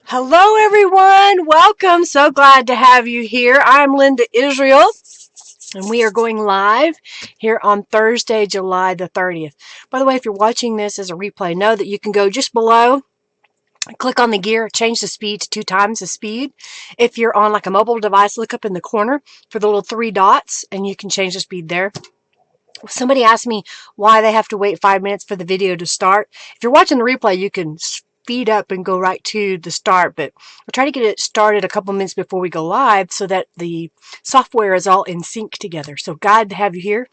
Hello everyone, welcome. So glad to have you here. I'm Linda Israel and we are going live here on Thursday, July the 30th. By the way, if you're watching this as a replay, know that you can go just below, click on the gear, change the speed to 2 times the speed. If you're on like a mobile device, look up in the corner for the little 3 dots and you can change the speed there. Somebody asked me why they have to wait 5 minutes for the video to start. If you're watching the replay, you can speed up and go right to the start, but we'll try to get it started a couple minutes before we go live so that the software is all in sync together. So glad to have you here.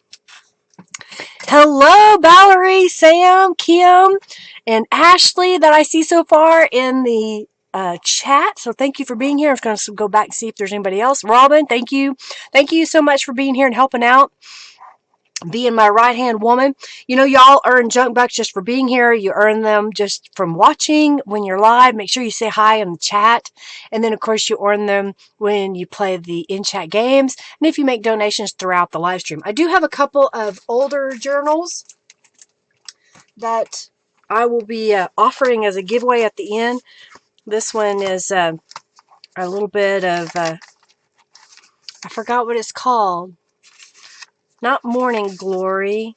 Hello, Valerie, Sam, Kim, and Ashley that I see so far in the chat. So thank you for being here. I was going to go back and see if there's anybody else. Robin, thank you. Thank you so much for being here and helping out, being my right-hand woman. You know, y'all earn junk bucks just for being here. You earn them just from watching when you're live. Make sure you say hi in the chat. And then, of course, you earn them when you play the in-chat games and if you make donations throughout the live stream. I do have a couple of older journals that I will be offering as a giveaway at the end. This one is a little bit of, I forgot what it's called. Not Morning Glory.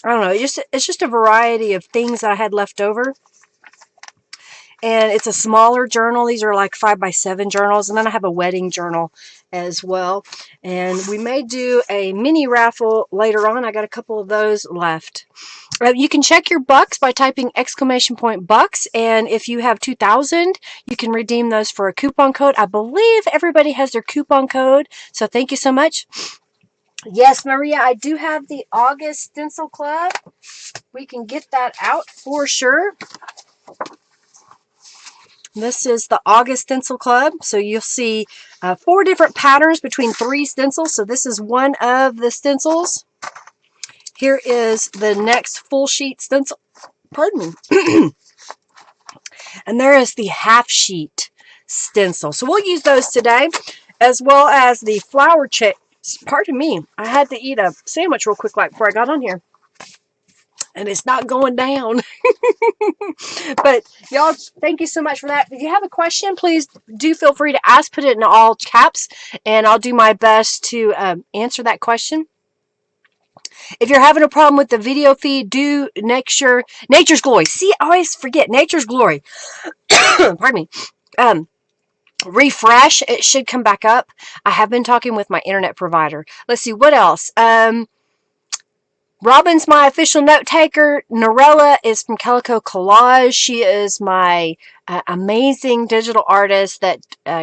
I don't know. It's just a variety of things that I had left over. And it's a smaller journal. These are like 5x7 journals. And then I have a wedding journal as well. And we may do a mini raffle later on. I got a couple of those left. You can check your bucks by typing !bucks. And if you have 2,000, you can redeem those for a coupon code. I believe everybody has their coupon code. So thank you so much. Yes, Maria, I do have the August Stencil Club. We can get that out for sure. This is the August Stencil Club. So you'll see 4 different patterns between 3 stencils. So this is one of the stencils. Here is the next full sheet stencil. Pardon me. And there is the half sheet stencil. So we'll use those today, as well as the flower check. Pardon me, I had to eat a sandwich real quick before I got on here. And it's not going down. But y'all, thank you so much for that. If you have a question, please do feel free to ask. Put it in all caps. And I'll do my best to answer that question. If you're having a problem with the video feed, do Nature's Glory. See, I always forget. Nature's Glory. Pardon me. Refresh. It should come back up. I have been talking with my internet provider. Let's see what else. Robin's my official note taker. Norella is from Calico Collage. She is my amazing digital artist that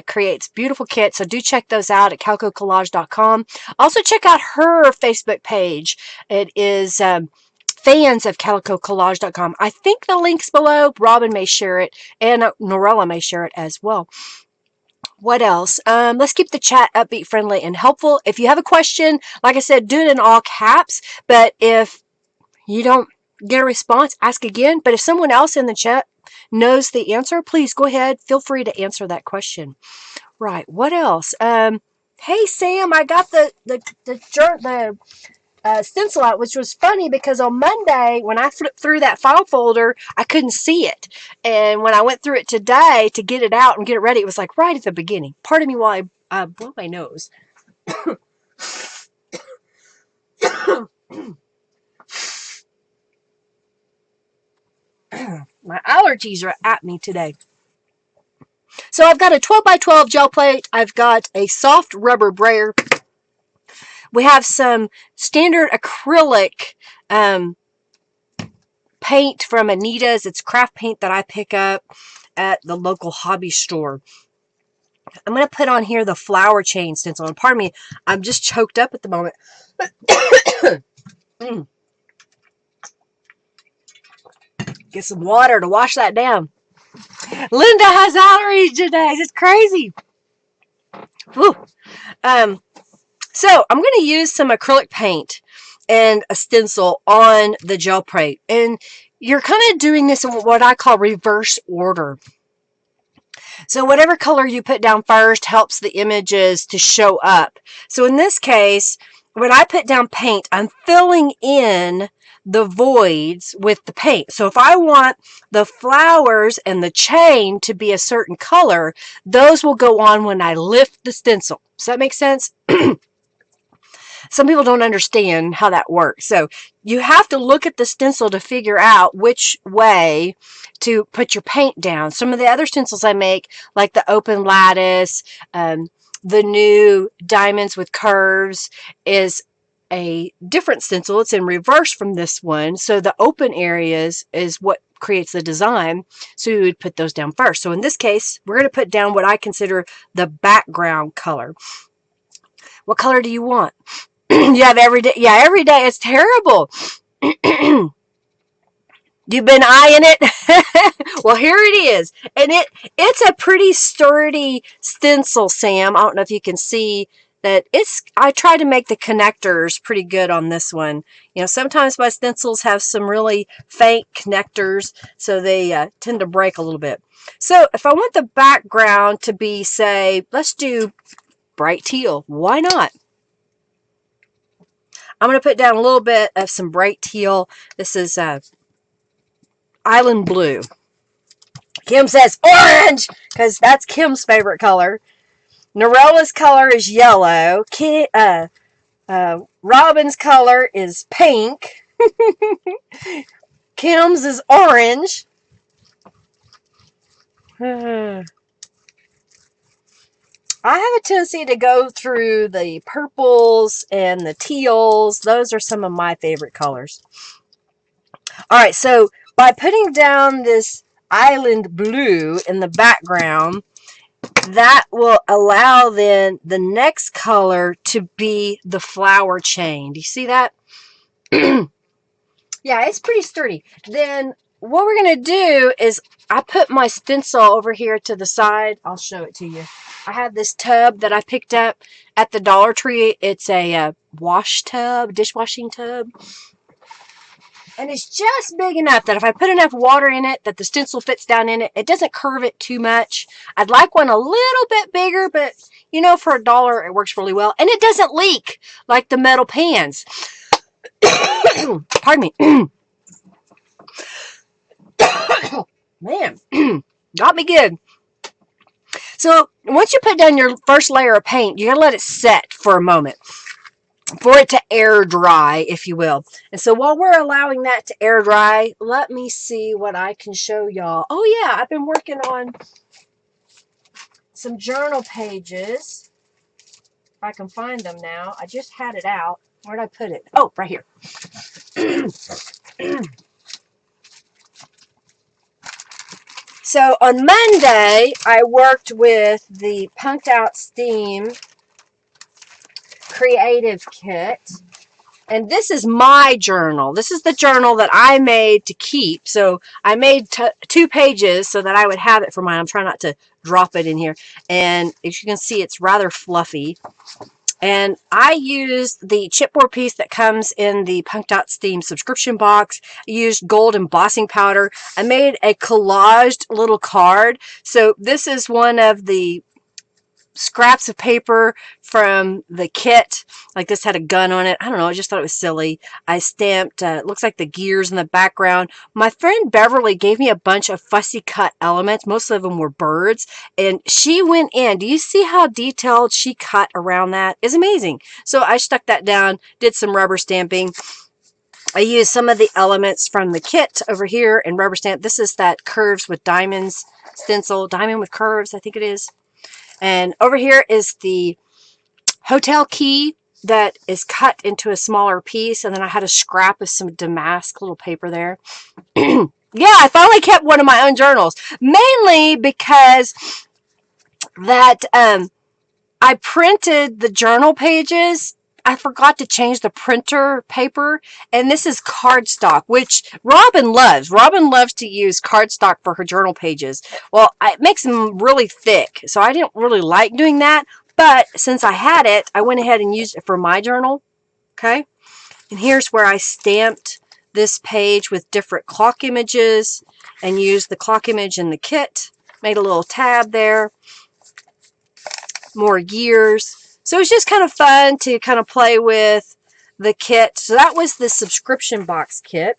creates beautiful kits. So do check those out at calicocollage.com. Also check out her Facebook page. It is fans of calicocollage.com. I think the link's below. Robin may share it, and Norella may share it as well. What else? Let's keep the chat upbeat, friendly, and helpful. If you have a question, like I said, do it in all caps. But if you don't get a response, ask again. But if someone else in the chat knows the answer, please go ahead. Feel free to answer that question. Right. What else? Hey Sam, I got the stencil out, which was funny because on Monday when I flipped through that file folder, I couldn't see it, and when I went through it today to get it out and get it ready, it was like right at the beginning. Pardon me while I blow my nose. My allergies are at me today. So I've got a 12 by 12 gel plate. I've got a soft rubber brayer. We have some standard acrylic paint from Anita's. It's craft paint that I pick up at the local hobby store. I'm going to put on here the flower chain stencil. And pardon me, I'm just choked up at the moment. Get some water to wash that down. Linda has allergies today. It's crazy. Whew. So I'm going to use some acrylic paint and a stencil on the gel plate. And you're kind of doing this in what I call reverse order. So whatever color you put down first helps the images to show up. So in this case, when I put down paint, I'm filling in the voids with the paint. So if I want the flowers and the chain to be a certain color, those will go on when I lift the stencil. Does that make sense? Some people don't understand how that works. So you have to look at the stencil to figure out which way to put your paint down. Some of the other stencils I make, like the open lattice, the new diamonds with curves, is a different stencil. It's in reverse from this one. So the open areas is what creates the design. So you would put those down first. So in this case, we're going to put down what I consider the background color. What color do you want? You have every day. Yeah, every day. It's terrible. You've been eyeing it? Well, here it is. And it's a pretty sturdy stencil, Sam. I don't know if you can see that I try to make the connectors pretty good on this one. You know, sometimes my stencils have some really faint connectors, so they tend to break a little bit. So if I want the background to be, say, let's do bright teal. Why not? I'm going to put down a little bit of some bright teal. This is Island Blue. Kim says orange, because that's Kim's favorite color. Norella's color is yellow. Robin's color is pink. Kim's is orange. I have a tendency to go through the purples and the teals. Those are some of my favorite colors. All right, so by putting down this island blue in the background, that will allow then the next color to be the flower chain. Do you see that? Yeah, it's pretty sturdy. Then what we're going to do is I put my stencil over here to the side. I'll show it to you. I have this tub that I picked up at the Dollar Tree. It's a wash tub, dishwashing tub. And it's just big enough that if I put enough water in it that the stencil fits down in it, it doesn't curve it too much. I'd like one a little bit bigger, but you know, for $1, it works really well. And it doesn't leak like the metal pans. Pardon me. Man, got me good. So once you put down your first layer of paint, you gotta let it set for a moment for it to air dry, if you will. And so while we're allowing that to air dry, let me see what I can show y'all. Oh yeah, I've been working on some journal pages. If I can find them now. I just had it out. Where'd I put it? Oh, right here. So on Monday, I worked with the Punked Out Steam Creative Kit. And this is my journal. This is the journal that I made to keep. So I made 2 pages so that I would have it for mine. I'm trying not to drop it in here. And as you can see, it's rather fluffy. And I used the chipboard piece that comes in the Polka Dot Steam subscription box. I used gold embossing powder. I made a collaged little card. So this is one of the scraps of paper from the kit. Like this had a gun on it. I don't know. I just thought it was silly. I stamped, it looks like the gears in the background. My friend Beverly gave me a bunch of fussy cut elements. Most of them were birds. And she went in. Do you see how detailed she cut around that? It's amazing. So I stuck that down, did some rubber stamping. I used some of the elements from the kit over here and rubber stamp. This is that curves with diamonds stencil. Diamond with curves, I think it is. And over here is the hotel key that is cut into a smaller piece. And then I had a scrap of some damask little paper there. Yeah, I finally kept one of my own journals. Mainly because that I printed the journal pages. I forgot to change the printer paper, and this is cardstock, which Robin loves. Robin loves to use cardstock for her journal pages. Well, it makes them really thick, so I didn't really like doing that, but since I had it, I went ahead and used it for my journal, okay? And here's where I stamped this page with different clock images and used the clock image in the kit, made a little tab there, more gears. So it's just kind of fun to kind of play with the kit. So that was the subscription box kit.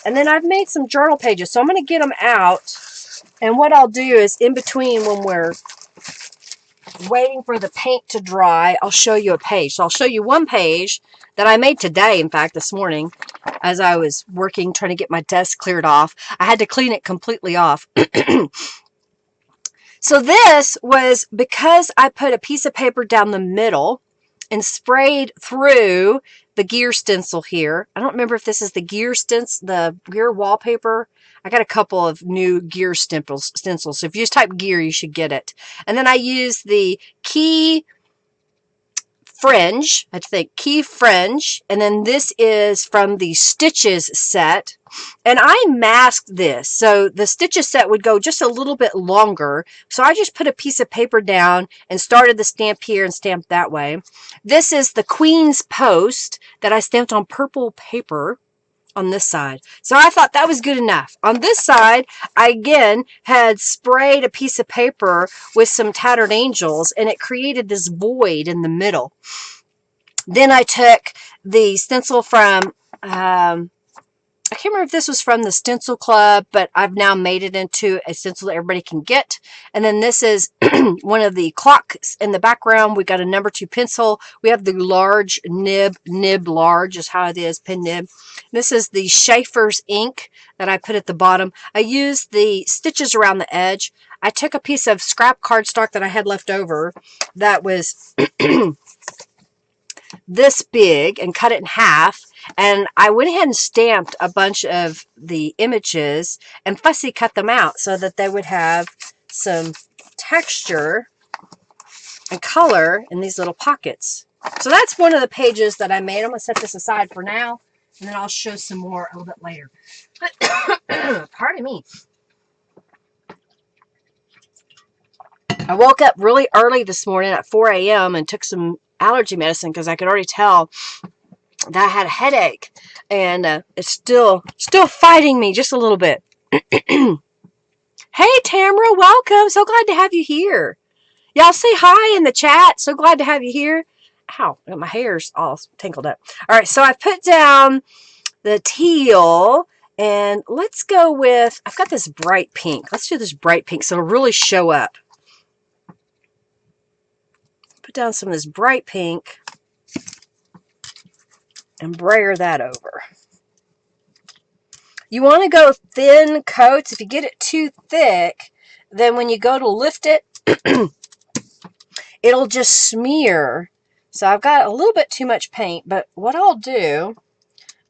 And then I've made some journal pages. So I'm going to get them out. And what I'll do is in between when we're waiting for the paint to dry, I'll show you a page. So I'll show you one page that I made today, in fact, this morning, as I was working, trying to get my desk cleared off. I had to clean it completely off. So this was because I put a piece of paper down the middle and sprayed through the gear stencil here. I don't remember if this is the gear stencil, the gear wallpaper. I got a couple of new gear stencils. So if you just type gear, you should get it. And then I used the key fringe, I think key fringe, and then this is from the stitches set, and I masked this so the stitches set would go just a little bit longer. So I just put a piece of paper down and started the stamp here and stamped that way. This is the Queen's Post that I stamped on purple paper on this side. So I thought that was good enough. On this side, I again had sprayed a piece of paper with some tattered angels, and it created this void in the middle. Then I took the stencil from, I can't remember if this was from the Stencil Club, but I've now made it into a stencil that everybody can get. And then this is one of the clocks in the background. We got a number 2 pencil. We have the large nib large is how it is, pen nib. This is the Schaefer's ink that I put at the bottom. I used the stitches around the edge. I took a piece of scrap cardstock that I had left over that was this big and cut it in half, and I went ahead and stamped a bunch of the images and fussy cut them out so that they would have some texture and color in these little pockets. So that's one of the pages that I made. I'm going to set this aside for now, and then I'll show some more a little bit later. Pardon me. I woke up really early this morning at 4 a.m. and took some allergy medicine because I could already tell that I had a headache, and it's still fighting me just a little bit. Hey Tamara, welcome. So glad to have you here. Y'all say hi in the chat. So glad to have you here. Ow, my hair's all tangled up. All right, so I put down the teal, and let's go with, I've got this bright pink. Let's do this bright pink so it'll really show up. Put down some of this bright pink and brayer that over. You want to go thin coats. If you get it too thick, then when you go to lift it, it'll just smear. So I've got a little bit too much paint, but what I'll do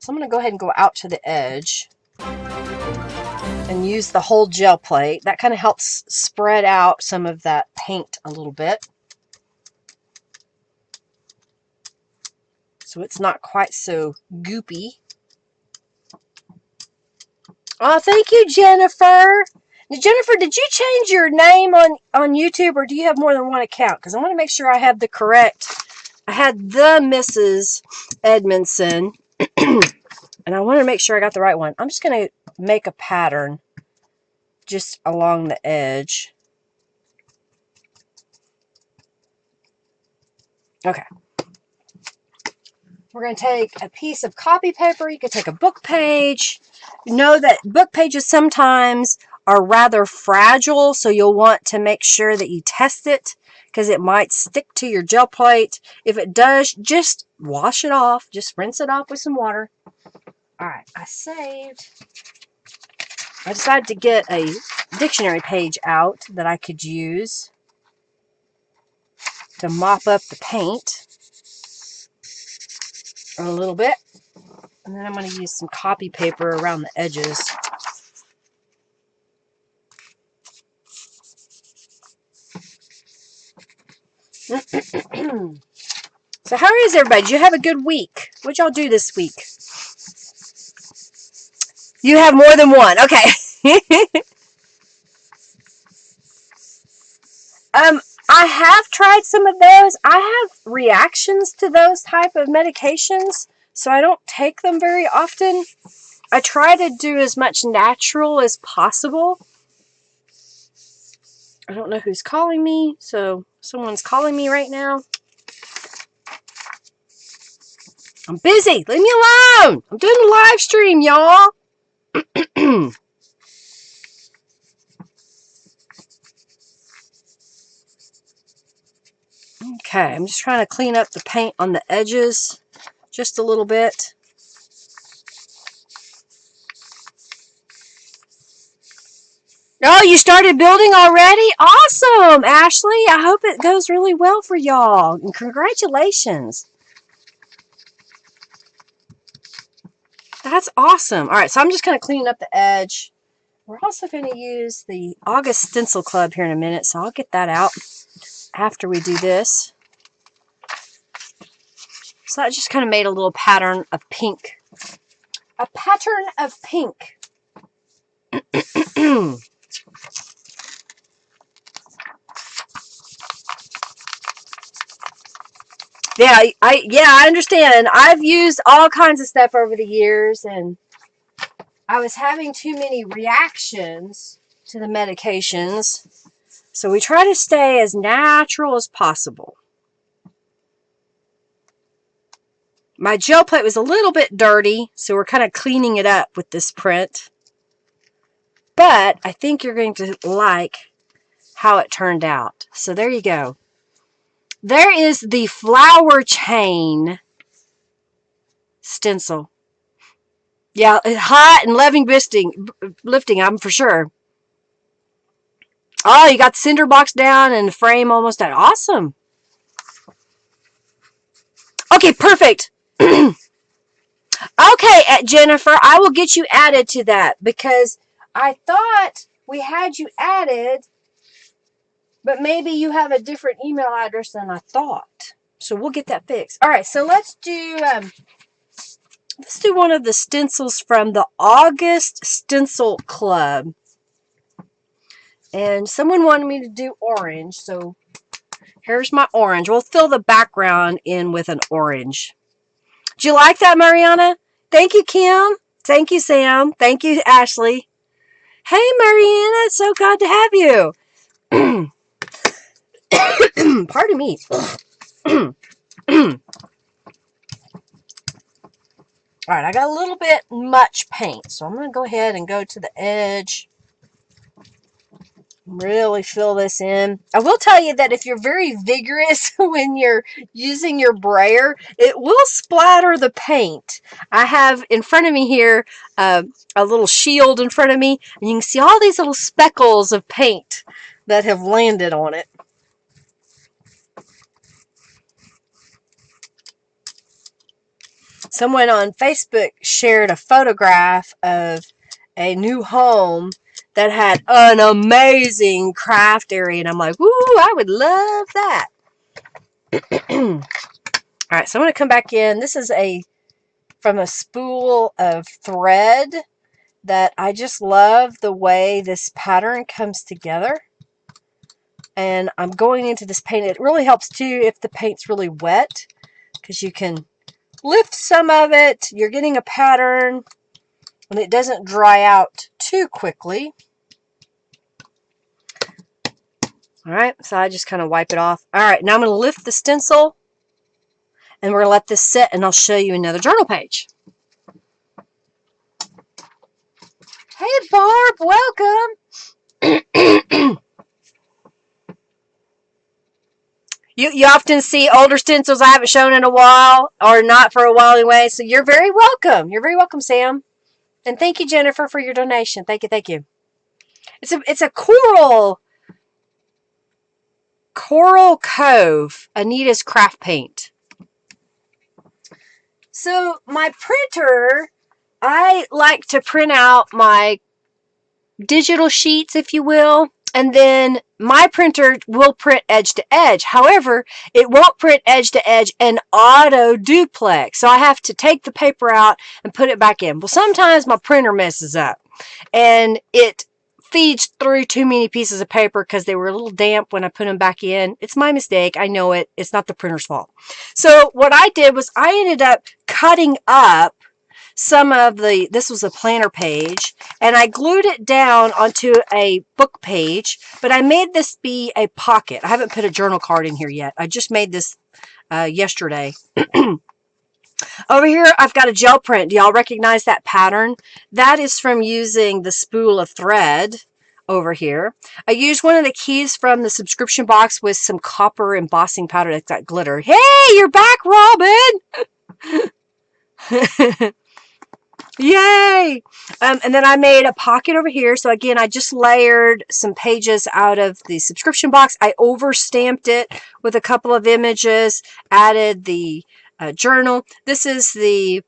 is I'm going to go ahead and go out to the edge and use the whole gel plate. That kind of helps spread out some of that paint a little bit. so it's not quite so goopy. Oh, thank you, Jennifer. Now, Jennifer, did you change your name on YouTube, or do you have more than one account? Because I want to make sure I have the correct. I had the Mrs. Edmondson, and I want to make sure I got the right one. I'm just going to make a pattern just along the edge. Okay. We're going to take a piece of copy paper. You could take a book page. Know that book pages sometimes are rather fragile, so you'll want to make sure that you test it because it might stick to your gel plate. If it does, just wash it off. Just rinse it off with some water. All right, I decided to get a dictionary page out that I could use to mop up the paint a little bit. And then I'm going to use some copy paper around the edges. So how is everybody? Did you have a good week? What'd y'all do this week? You have more than one. Okay. I have tried some of those. I have reactions to those type of medications, so I don't take them very often. I try to do as much natural as possible. I don't know who's calling me, so someone's calling me right now. I'm busy. Leave me alone. I'm doing a live stream, y'all. Okay, I'm just trying to clean up the paint on the edges just a little bit. Oh, you started building already? Awesome, Ashley. I hope it goes really well for y'all. And congratulations. That's awesome. All right, so I'm just going to clean up the edge. We're also going to use the August Stencil Club here in a minute, so I'll get that out after we do this. So that just kind of made a little pattern of pink. A pattern of pink. Yeah, I understand. I've used all kinds of stuff over the years, and I was having too many reactions to the medications. So we try to stay as natural as possible. My gel plate was a little bit dirty, so we're kind of cleaning it up with this print. But I think you're going to like how it turned out. So there you go. There is the flower chain stencil. Yeah, hot and lifting, I'm for sure. Oh, you got the cinder box down and the frame almost out. Awesome. Okay, perfect. Okay, Jennifer, I will get you added to that because I thought we had you added, but maybe you have a different email address than I thought. So we'll get that fixed. All right, so let's do one of the stencils from the August Stencil Club. And someone wanted me to do orange, so here's my orange. We'll fill the background in with an orange. Do you like that, Mariana? Thank you, Kim. Thank you, Sam. Thank you, Ashley. Hey, Mariana, it's so glad to have you. Pardon me. All right, I got a little bit much paint, so I'm going to go ahead and go to the edge. Really fill this in. I will tell you that if you're very vigorous when you're using your brayer, it will splatter the paint. I have in front of me here a little shield in front of me, and you can see all these little speckles of paint that have landed on it. Someone on Facebook shared a photograph of a new home that had an amazing craft area, and I'm like, woo, I would love that. All right, so I'm going to come back in. This is from a spool of thread that I just love the way this pattern comes together. And I'm going into this paint. It really helps too if the paint's really wet, because you can lift some of it. You're getting a pattern and it doesn't dry out too quickly. All right, so I just kind of wipe it off. All right, now I'm going to lift the stencil and we're going to let this sit, and I'll show you another journal page. Hey Barb, welcome. You often see older stencils I haven't shown in a while, or not for a while anyway, so you're very welcome. You're very welcome, Sam. And thank you, Jennifer, for your donation. Thank you, thank you. It's a Coral Cove, Anita's Craft Paint. So my printer, I like to print out my digital sheets, if you will, and then my printer will print edge to edge. However, it won't print edge to edge and auto duplex. So I have to take the paper out and put it back in. Well, sometimes my printer messes up and it feeds through too many pieces of paper because they were a little damp when I put them back in. It's my mistake. I know it. It's not the printer's fault. So what I did was I ended up cutting up some of this was a planner page, and I glued it down onto a book page, but I made this be a pocket. I haven't put a journal card in here yet. I just made this yesterday. Over here, I've got a gel print. Do y'all recognize that pattern? That is from using the spool of thread over here. I used one of the keys from the subscription box with some copper embossing powder that's got glitter. Hey, you're back, Robin! Yay! And then I made a pocket over here. So again, I just layered some pages out of the subscription box. I over-stamped it with a couple of images, added the journal. This is the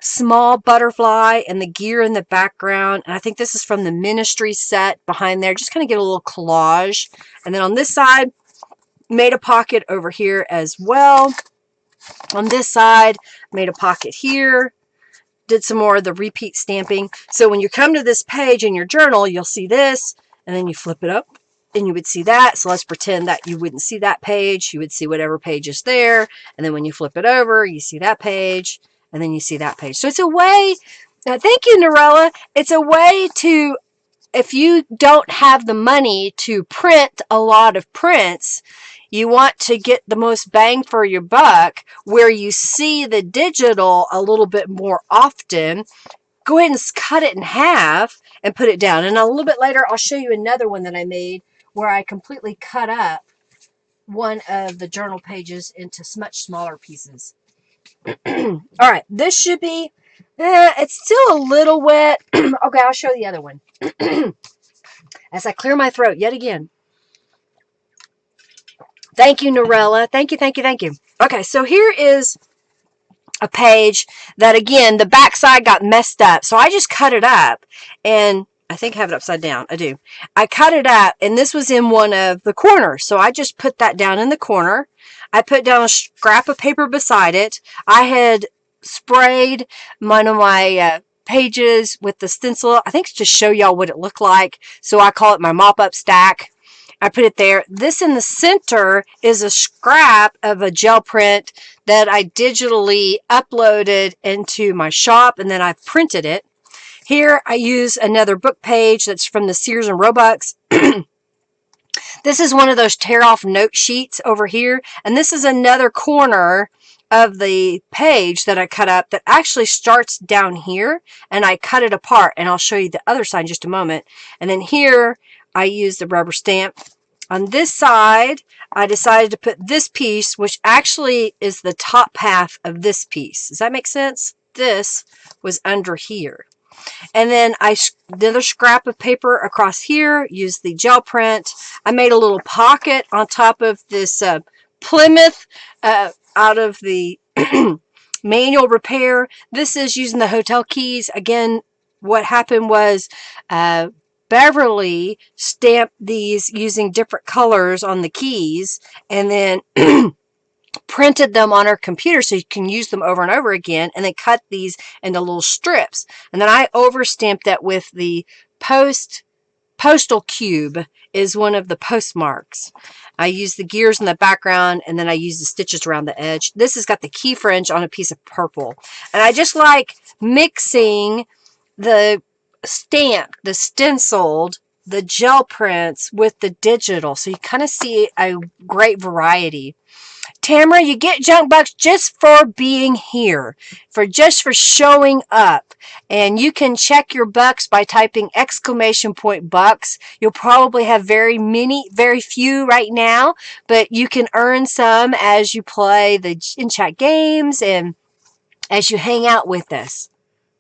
small butterfly and the gear in the background. And I think this is from the ministry set behind there. Just kind of get a little collage. And then on this side, made a pocket over here as well. On this side, made a pocket here. Did some more of the repeat stamping. So when you come to this page in your journal, you'll see this, and then you flip it up and you would see that. So let's pretend that you wouldn't see that page. You would see whatever page is there. And then when you flip it over, you see that page, and then you see that page. So it's a way, thank you, Norella. It's a way to, if you don't have the money to print a lot of prints, you want to get the most bang for your buck where you see the digital a little bit more often. Go ahead and cut it in half and put it down. And a little bit later, I'll show you another one that I made where I completely cut up one of the journal pages into much smaller pieces. All right, this should be, it's still a little wet. Okay, I'll show the other one. As I clear my throat yet again. Thank you, Norella. Thank you, thank you, thank you. Okay, so here is a page that, again, the back side got messed up. So I just cut it up, and I think I have it upside down. I do. I cut it up, and this was in one of the corners. So I just put that down in the corner. I put down a scrap of paper beside it. I had sprayed one of my pages with the stencil, I think to show y'all what it looked like. So I call it my mop-up stack. I put it there. This in the center is a scrap of a gel print that I digitally uploaded into my shop, and then I printed it. Here I use another book page that's from the Sears and Roebucks. This is one of those tear-off note sheets over here, and this is another corner of the page that I cut up that actually starts down here, and I cut it apart, and I'll show you the other side in just a moment. And then here I used the rubber stamp. On this side, I decided to put this piece, which actually is the top half of this piece. Does that make sense? This was under here. And then another scrap of paper across here, used the gel print. I made a little pocket on top of this Plymouth out of the manual repair. This is using the hotel keys. Again, what happened was Beverly stamped these using different colors on the keys, and then printed them on her computer so you can use them over and over again, and then cut these into little strips. And then I overstamped that with the postal cube is one of the postmarks. I use the gears in the background, and then I use the stitches around the edge. This has got the key fringe on a piece of purple. And I just like mixing the stamped, the stenciled, the gel prints with the digital. So you kind of see a great variety. Tamara, you get junk bucks just for being here, just for showing up. And you can check your bucks by typing !bucks. You'll probably have very few right now, but you can earn some as you play the in-chat games and as you hang out with us.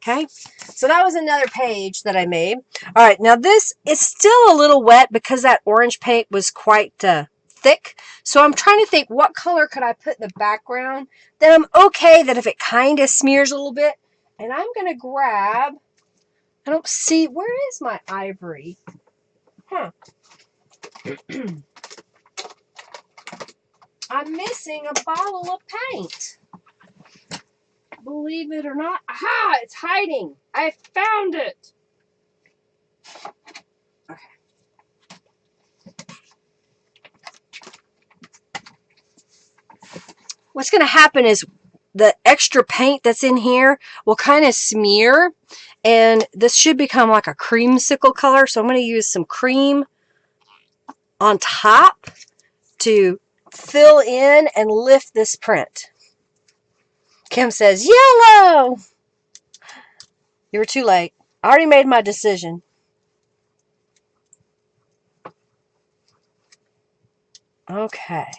Okay, so that was another page that I made. All right, now this is still a little wet because that orange paint was quite thick. So I'm trying to think, what color could I put in the background that I'm okay that if it kind of smears a little bit. And I'm going to grab, I don't see, where is my ivory? Huh. I'm missing a bottle of paint. Believe it or not. Aha! It's hiding. I found it. Okay. What's going to happen is the extra paint that's in here will kind of smear, and this should become like a creamsicle color. So I'm going to use some cream on top to fill in and lift this print. Kim says, yellow! You were too late. I already made my decision. Okay.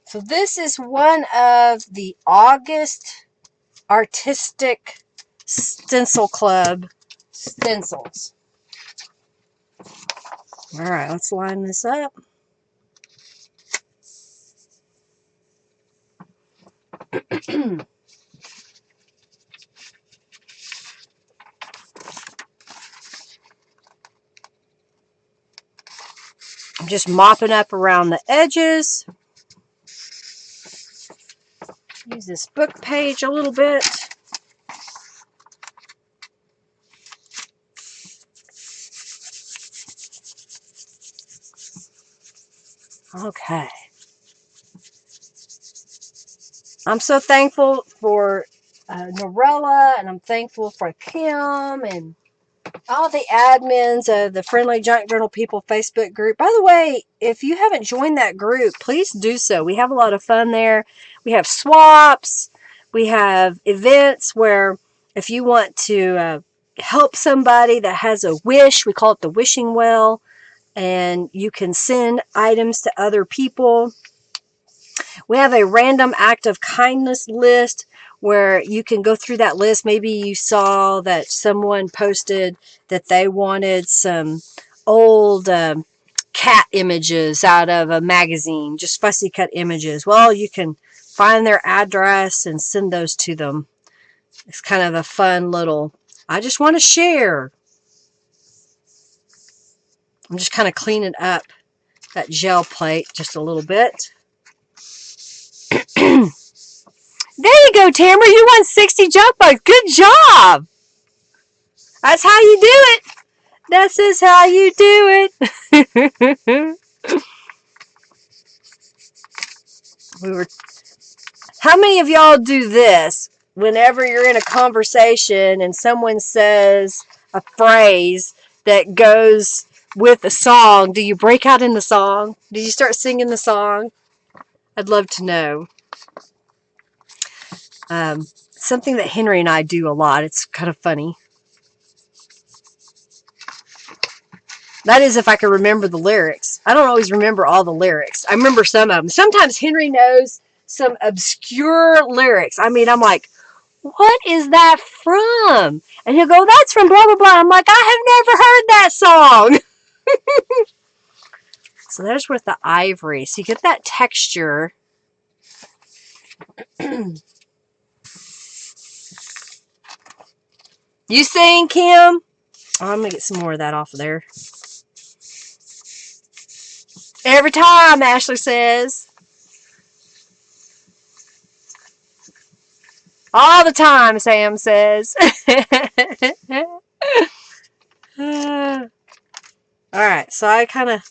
So this is one of the August Artistic Stencil Club stencils. All right, let's line this up. I'm just mopping up around the edges. Use this book page a little bit. Okay. I'm so thankful for Norella, and I'm thankful for Kim and all the admins of the Friendly Junk Journal People Facebook group. By the way, if you haven't joined that group, please do so. We have a lot of fun there. We have swaps. We have events where if you want to help somebody that has a wish, we call it the wishing well, and you can send items to other people. We have a random act of kindness list where you can go through that list. Maybe you saw that someone posted that they wanted some old cat images out of a magazine, just fussy cut images. Well, you can find their address and send those to them. It's kind of a fun little, I just want to share. I'm just kind of cleaning up that gel plate just a little bit. There you go, Tamara. You won 60 junk bucks. Good job. That's how you do it. This is how you do it. How many of y'all do this whenever you're in a conversation and someone says a phrase that goes with the song? Do you break out in the song? Do you start singing the song? I'd love to know. Something that Henry and I do a lot. It's kind of funny. That is if I can remember the lyrics. I don't always remember all the lyrics. I remember some of them. Sometimes Henry knows some obscure lyrics. I mean, I'm like, what is that from? And he'll go, that's from blah, blah, blah. I'm like, I have never heard that song. So there's with the ivory. So you get that texture. You sing, Kim? Oh, I'm going to get some more of that off of there. Every time, Ashley says. All the time, Sam says. Alright, so I kind of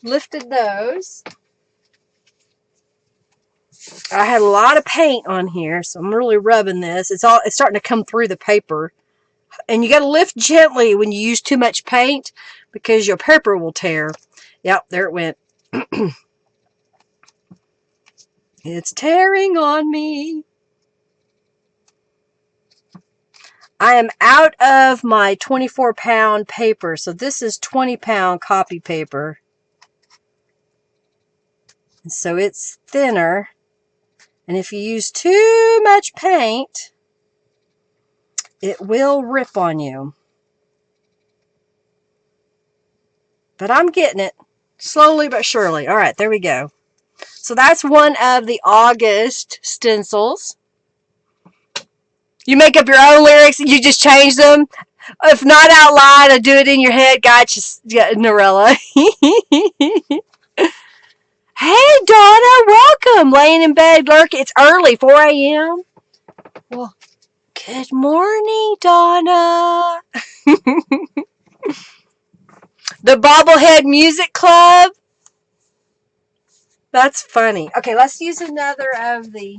lifted those. I had a lot of paint on here, so I'm really rubbing this. It's starting to come through the paper. And you got to lift gently when you use too much paint because your paper will tear. Yep, there it went. It's tearing on me. I am out of my 24-pound paper, so this is 20-pound copy paper. And so it's thinner. And if you use too much paint, it will rip on you. But I'm getting it. Slowly but surely. All right, there we go. So that's one of the August stencils. You make up your own lyrics and you just change them. If not out loud, I do it in your head. Gotcha, Norella. Hey, Donna, welcome. Laying in bed, lurking. It's early, 4 a.m. Well, good morning, Donna. The Bobblehead Music Club. That's funny. Okay, let's use another of the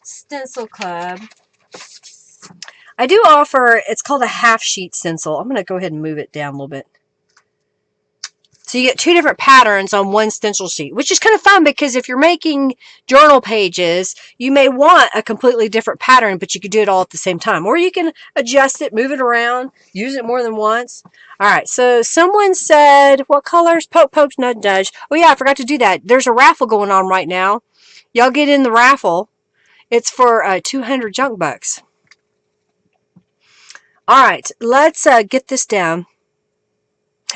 Stencil Club. I do offer, it's called a half sheet stencil. I'm going to go ahead and move it down a little bit. So you get two different patterns on one stencil sheet, which is kind of fun because if you're making journal pages, you may want a completely different pattern, but you could do it all at the same time. Or you can adjust it, move it around, use it more than once. All right, so someone said, what colors? Poke, poke, nudge, nudge. Oh yeah, I forgot to do that. There's a raffle going on right now. Y'all get in the raffle. It's for 200 junk bucks. All right, let's get this down.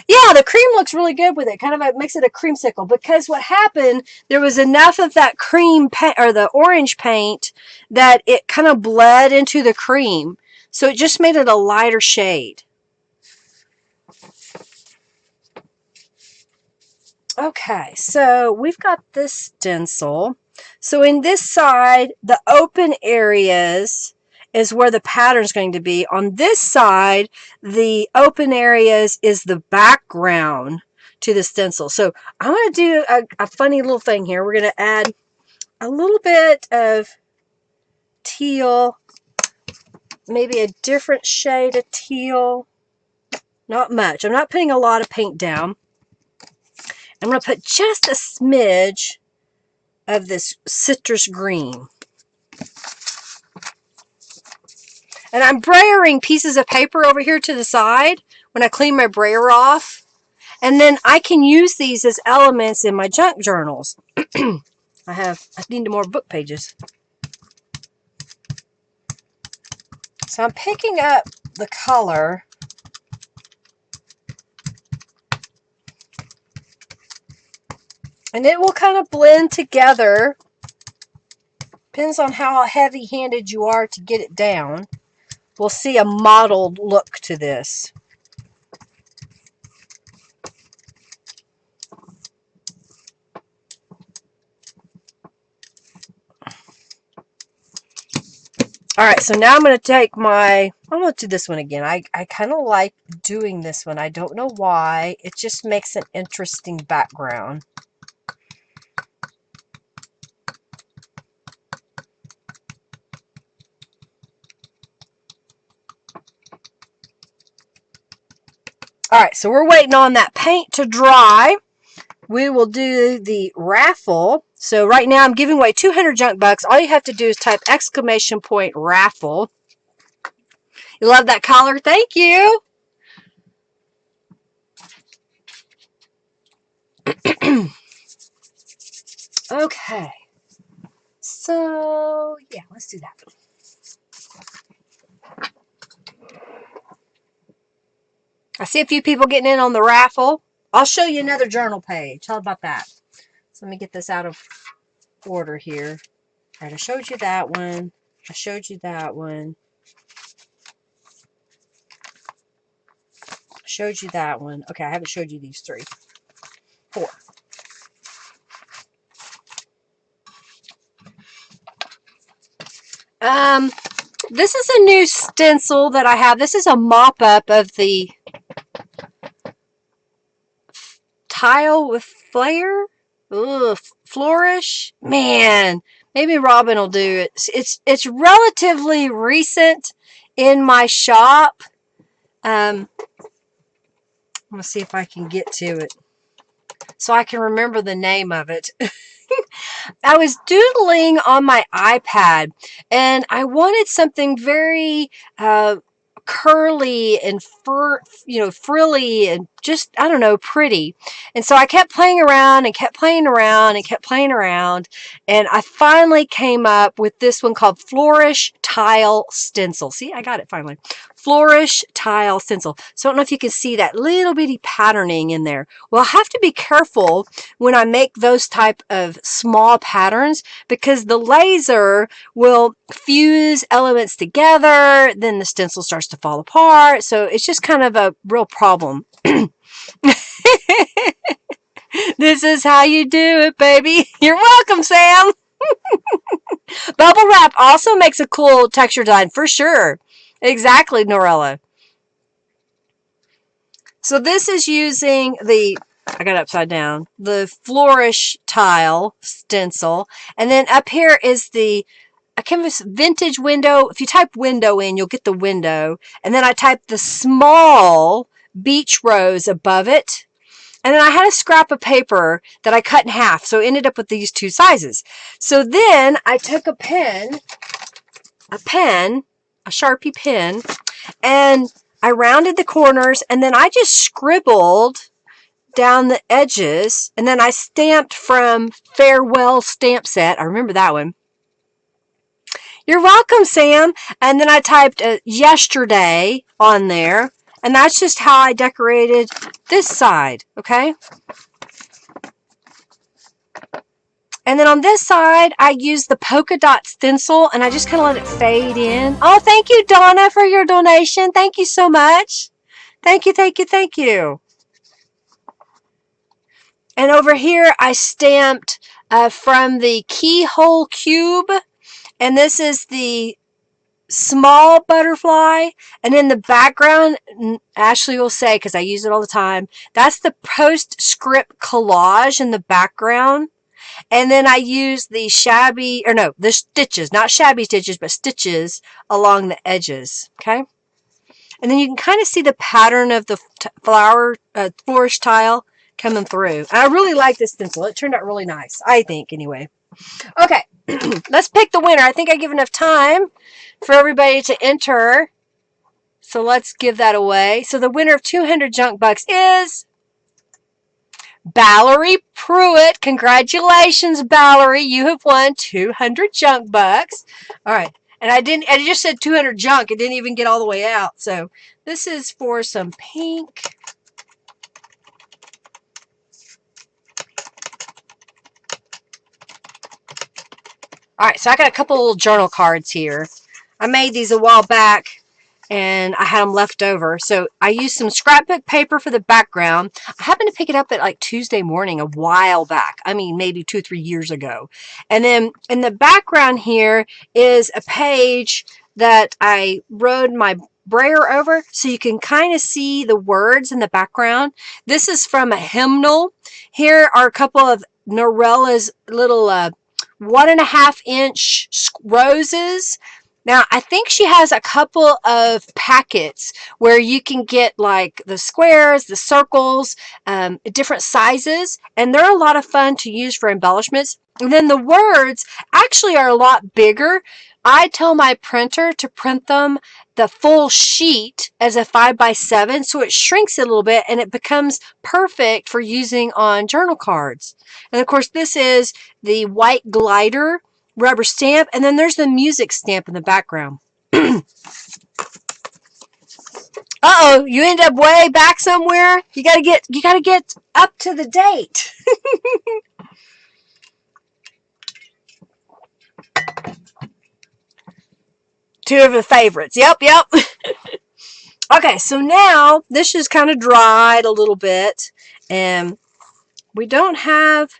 Yeah, the cream looks really good with it. Kind of makes it a creamsicle because what happened, there was enough of that cream paint or the orange paint that it kind of bled into the cream. So it just made it a lighter shade. Okay, so we've got this stencil. So in this side, the open areas is where the pattern is going to be. On this side, the open areas is the background to the stencil. So I'm going to do a funny little thing here. We're going to add a little bit of teal, maybe a different shade of teal. Not much. I'm not putting a lot of paint down. I'm going to put just a smidge of this citrus green. And I'm brayering pieces of paper over here to the side when I clean my brayer off. And then I can use these as elements in my junk journals. I need more book pages. So I'm picking up the color. And it will kind of blend together. Depends on how heavy-handed you are to get it down. We'll see a mottled look to this. All right, so now I'm going to take I'm going to do this one again. I kind of like doing this one. I don't know why. It just makes an interesting background. All right, so we're waiting on that paint to dry. We will do the raffle. So right now I'm giving away 200 junk bucks. All you have to do is type !raffle. You love that color? Thank you. Okay. So, yeah, let's do that. I see a few people getting in on the raffle. I'll show you another journal page. How about that? So let me get this out of order here. All right, I showed you that one. I showed you that one. I showed you that one. Okay, I haven't showed you these three. 4. This is a new stencil that I have. This is a mop-up of the tile with flair. Ugh, Flourish. Man, maybe Robin will do it. It's relatively recent in my shop. I'm gonna see if I can get to it so I can remember the name of it. I was doodling on my iPad and I wanted something very curly and frilly and just, I don't know, pretty. And so I kept playing around and kept playing around and kept playing around. And I finally came up with this one called Flourish Tile Stencil. See, I got it finally. Flourish Tile Stencil. So I don't know if you can see that little bitty patterning in there. Well, I have to be careful when I make those type of small patterns because the laser will fuse elements together, then the stencil starts to fall apart. So it's just kind of a real problem. This is how you do it, baby. You're welcome, Sam. Bubble wrap also makes a cool texture design for sure. Exactly, Norella. So this is using the, I got it upside down, the Flourish tile stencil. And then up here is the canvas vintage window. If you type window in, you'll get the window. And then I typed the small beach rose above it. And then I had a scrap of paper that I cut in half. So I ended up with these two sizes. So then I took a pen, a Sharpie pen, and I rounded the corners, and then I just scribbled down the edges, and then I stamped from Farewell Stamp Set. I remember that one. You're welcome, Sam. And then I typed yesterday on there, and that's just how I decorated this side, okay? And then on this side, I used the Polka Dot Stencil, and I just kind of let it fade in. Oh, thank you, Donna, for your donation. Thank you so much. Thank you, thank you, thank you. And over here, I stamped from the Keyhole Cube, and this is the small butterfly. And in the background, Ashley will say, because I use it all the time, that's the postscript collage in the background. And then I use the the stitches, not shabby stitches, but stitches along the edges, okay? And then you can kind of see the pattern of the flourish tile coming through. And I really like this stencil. It turned out really nice, I think, anyway. Okay, let's pick the winner. I think I give enough time for everybody to enter. So let's give that away. So the winner of 200 junk bucks is Valerie Pruitt. Congratulations, Valerie. You have won 200 junk bucks. All right. And I just said 200 junk. It didn't even get all the way out. So this is for some pink. All right. So I got a couple little journal cards here. I made these a while back, and I had them left over. So I used some scrapbook paper for the background. I happened to pick it up at like Tuesday morning a while back. I mean, maybe 2 or 3 years ago. And then in the background here is a page that I wrote my brayer over so you can kind of see the words in the background. This is from a hymnal. Here are a couple of Norella's little 1.5 inch roses. Now, I think she has a couple of packets where you can get like the squares, the circles, different sizes, and they're a lot of fun to use for embellishments. And then the words actually are a lot bigger. I tell my printer to print them the full sheet as a 5x7, so it shrinks it a little bit and it becomes perfect for using on journal cards. And of course, this is the white glider rubber stamp, and then there's the music stamp in the background. Uh-oh, you end up way back somewhere. You gotta get up to the date. Two of the favorites. Yep. Okay, so now this is kind of dried a little bit, and we don't have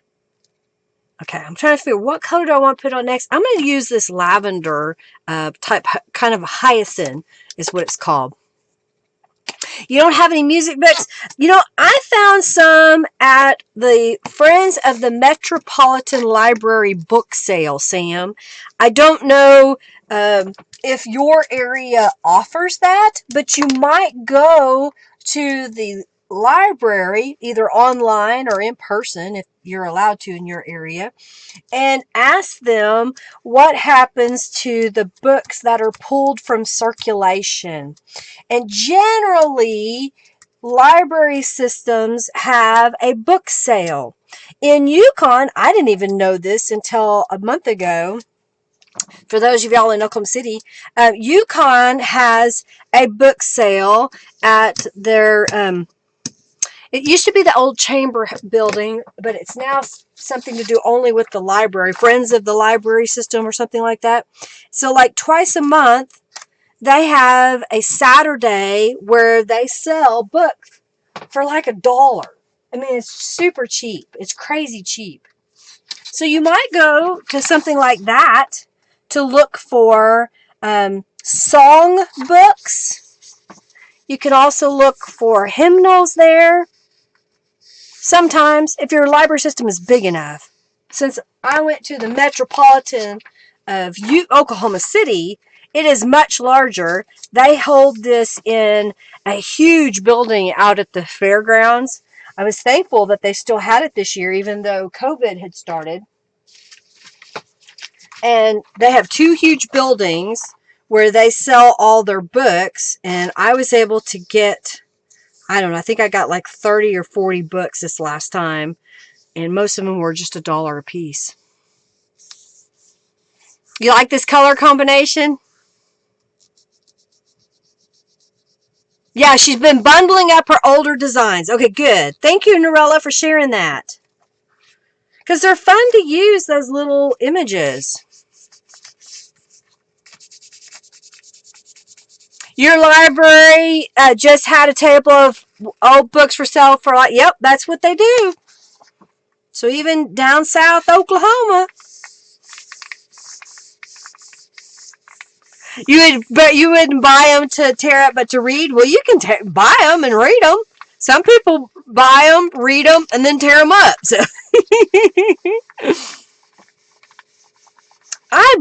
Okay, I'm trying to figure what color do I want to put on next. I'm going to use this lavender type, kind of hyacinth is what it's called. You don't have any music books? You know, I found some at the Friends of the Metropolitan Library book sale, Sam. I don't know if your area offers that, but you might go to the library, either online or in person, if you're allowed to in your area, and ask them what happens to the books that are pulled from circulation. And generally, library systems have a book sale. In Yukon, I didn't even know this until a month ago. For those of y'all in Oklahoma City, Yukon has a book sale at their it used to be the old chamber building, but it's now something to do only with the library, Friends of the Library System or something like that. So like twice a month, they have a Saturday where they sell books for like $1. I mean, it's super cheap. It's crazy cheap. So you might go to something like that to look for song books. You can also look for hymnals there. Sometimes, if your library system is big enough. Since I went to the Metropolitan of Oklahoma City, it is much larger. They hold this in a huge building out at the fairgrounds. I was thankful that they still had it this year, even though COVID had started. And they have 2 huge buildings where they sell all their books, and I was able to get, I don't know, I think I got like 30 or 40 books this last time, and most of them were just $1 a piece. You like this color combination? Yeah, she's been bundling up her older designs. Okay, good. Thank you, Norella, for sharing that. Because they're fun to use, those little images. Your library just had a table of old books for sale for like, yep, that's what they do. So even down south Oklahoma, you wouldn't buy them to tear up, but to read. Well, you can buy them and read them. Some people buy them, read them, and then tear them up. So I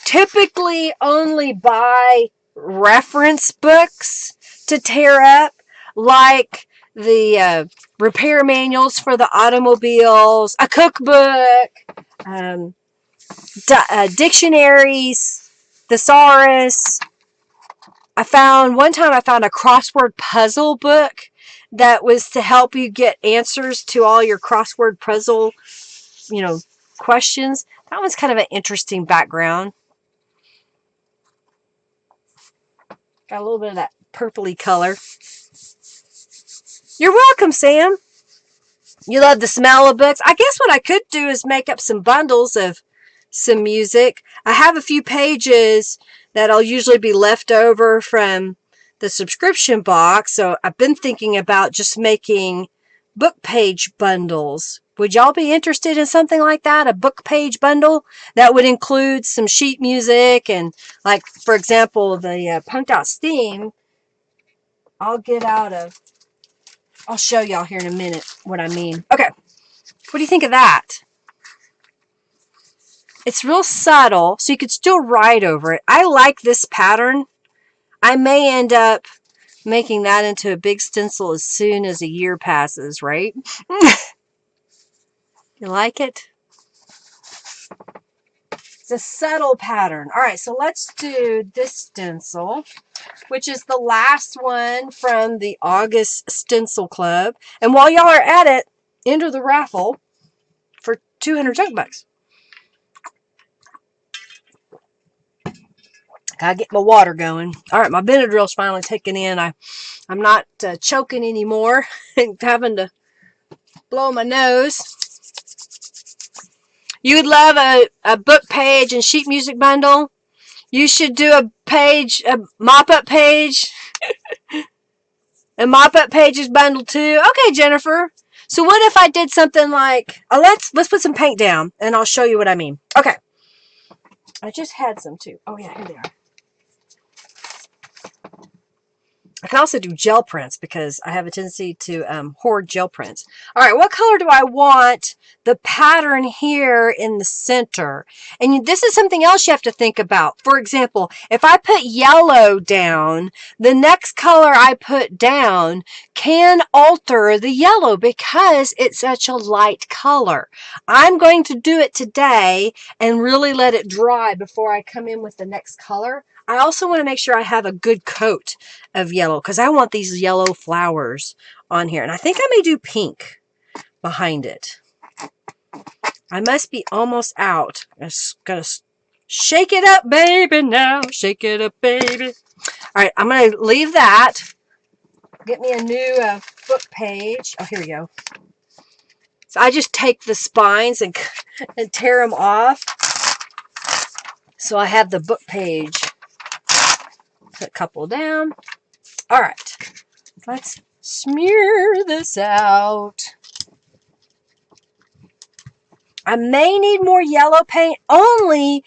typically only buy reference books to tear up, like the repair manuals for the automobiles, a cookbook, dictionaries, thesaurus. One time I found a crossword puzzle book that was to help you get answers to all your crossword puzzle, questions. That one's kind of an interesting background. Got a little bit of that purpley color. You're welcome, Sam. You love the smell of books. I guess what I could do is make up some bundles of some music. I have a few pages that'll usually be left over from the subscription box. So I've been thinking about just making book page bundles. Would y'all be interested in something like that? A book page bundle that would include some sheet music and, like, for example, the Punked Out Steam. I'll show y'all here in a minute what I mean. Okay. What do you think of that? It's real subtle, so you could still write over it. I like this pattern. I may end up making that into a big stencil as soon as a year passes, right? You like it? It's a subtle pattern. All right, so let's do this stencil, which is the last one from the August Stencil Club. And while y'all are at it, enter the raffle for 200 junk bucks. Gotta get my water going. All right, my Benadryl's finally taken in. I'm not choking anymore and having to blow my nose. You would love a book page and sheet music bundle. You should do a mop-up page. A mop-up pages bundle too. Okay, Jennifer. So what if I did something like, let's put some paint down and I'll show you what I mean. Okay. I just had some too. Oh yeah, here they are. I can also do gel prints because I have a tendency to hoard gel prints. All right, what color do I want the pattern here in the center? And this is something else you have to think about. For example, if I put yellow down, the next color I put down can alter the yellow because it's such a light color. I'm going to do it today and really let it dry before I come in with the next color. I also want to make sure I have a good coat of yellow because I want these yellow flowers on here. And I think I may do pink behind it. I must be almost out. I'm just going to shake it up, baby, now. Shake it up, baby. All right, I'm going to leave that. Get me a new book page. Oh, here we go. So I just take the spines and tear them off. So I have the book page. Put a couple down. All right, let's smear this out. I may need more yellow paint only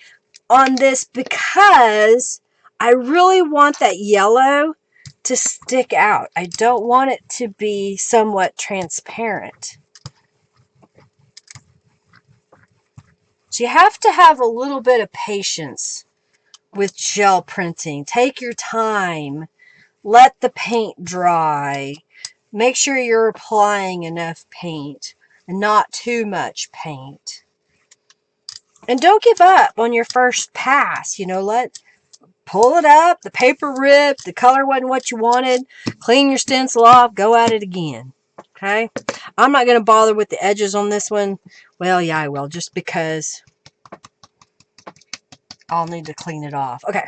on this because I really want that yellow to stick out. I don't want it to be somewhat transparent. So you have to have a little bit of patience with gel printing. Take your time. Let the paint dry. Make sure you're applying enough paint and not too much paint. And don't give up on your first pass. You know, pull it up, the paper ripped, the color wasn't what you wanted, clean your stencil off, go at it again. Okay? I'm not going to bother with the edges on this one. Well, yeah, I will, just because I'll need to clean it off. Okay.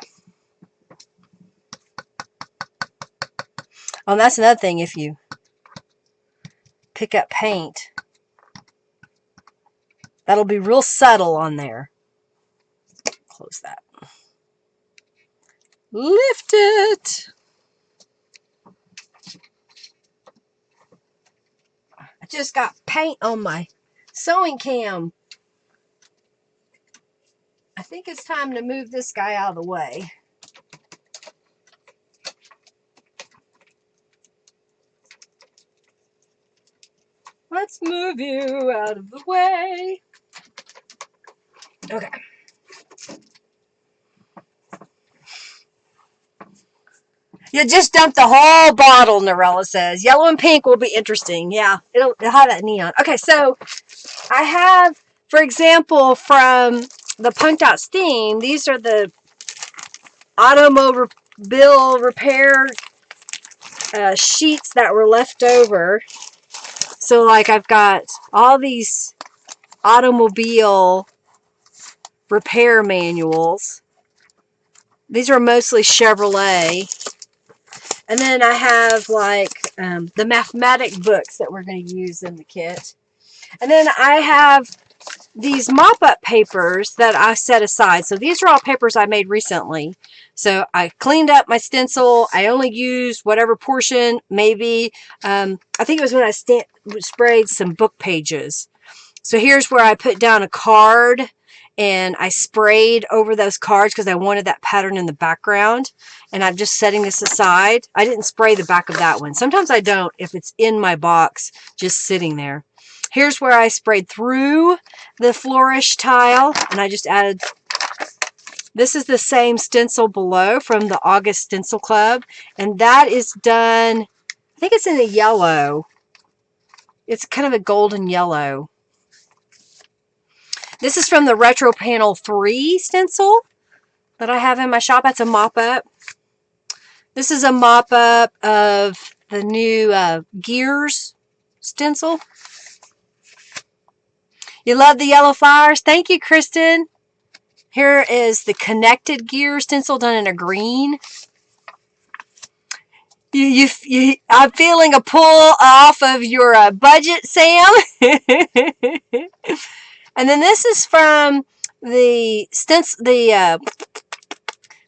Oh, and that's another thing. If you pick up paint, that'll be real subtle on there. Close that. Lift it. I just got paint on my sewing cam. I think it's time to move this guy out of the way. Let's move you out of the way. Okay. You just dumped the whole bottle, Norella says. Yellow and pink will be interesting. Yeah, it'll have that neon. Okay, so I have, for example, from the Polka Dot Steam, these are the automobile repair sheets that were left over. So, like, I've got all these automobile repair manuals. These are mostly Chevrolet. And then I have, like, the mathematic books that we're going to use in the kit. And then I have these mop-up papers that I set aside. So these are all papers I made recently. So I cleaned up my stencil. I only used whatever portion, maybe. I think it was when I sprayed some book pages. So here's where I put down a card and I sprayed over those cards because I wanted that pattern in the background. And I'm just setting this aside. I didn't spray the back of that one. Sometimes I don't if it's in my box just sitting there. Here's where I sprayed through the Flourish tile, and I just added, this is the same stencil below from the August Stencil Club, and that is done, I think it's in a yellow. It's kind of a golden yellow. This is from the Retro Panel 3 stencil that I have in my shop. That's a mop-up. This is a mop-up of the new Gears stencil. You love the yellow flowers? Thank you, Kristen. Here is the Connected Gear stencil done in a green. I'm feeling a pull off of your budget, Sam. And then this is from the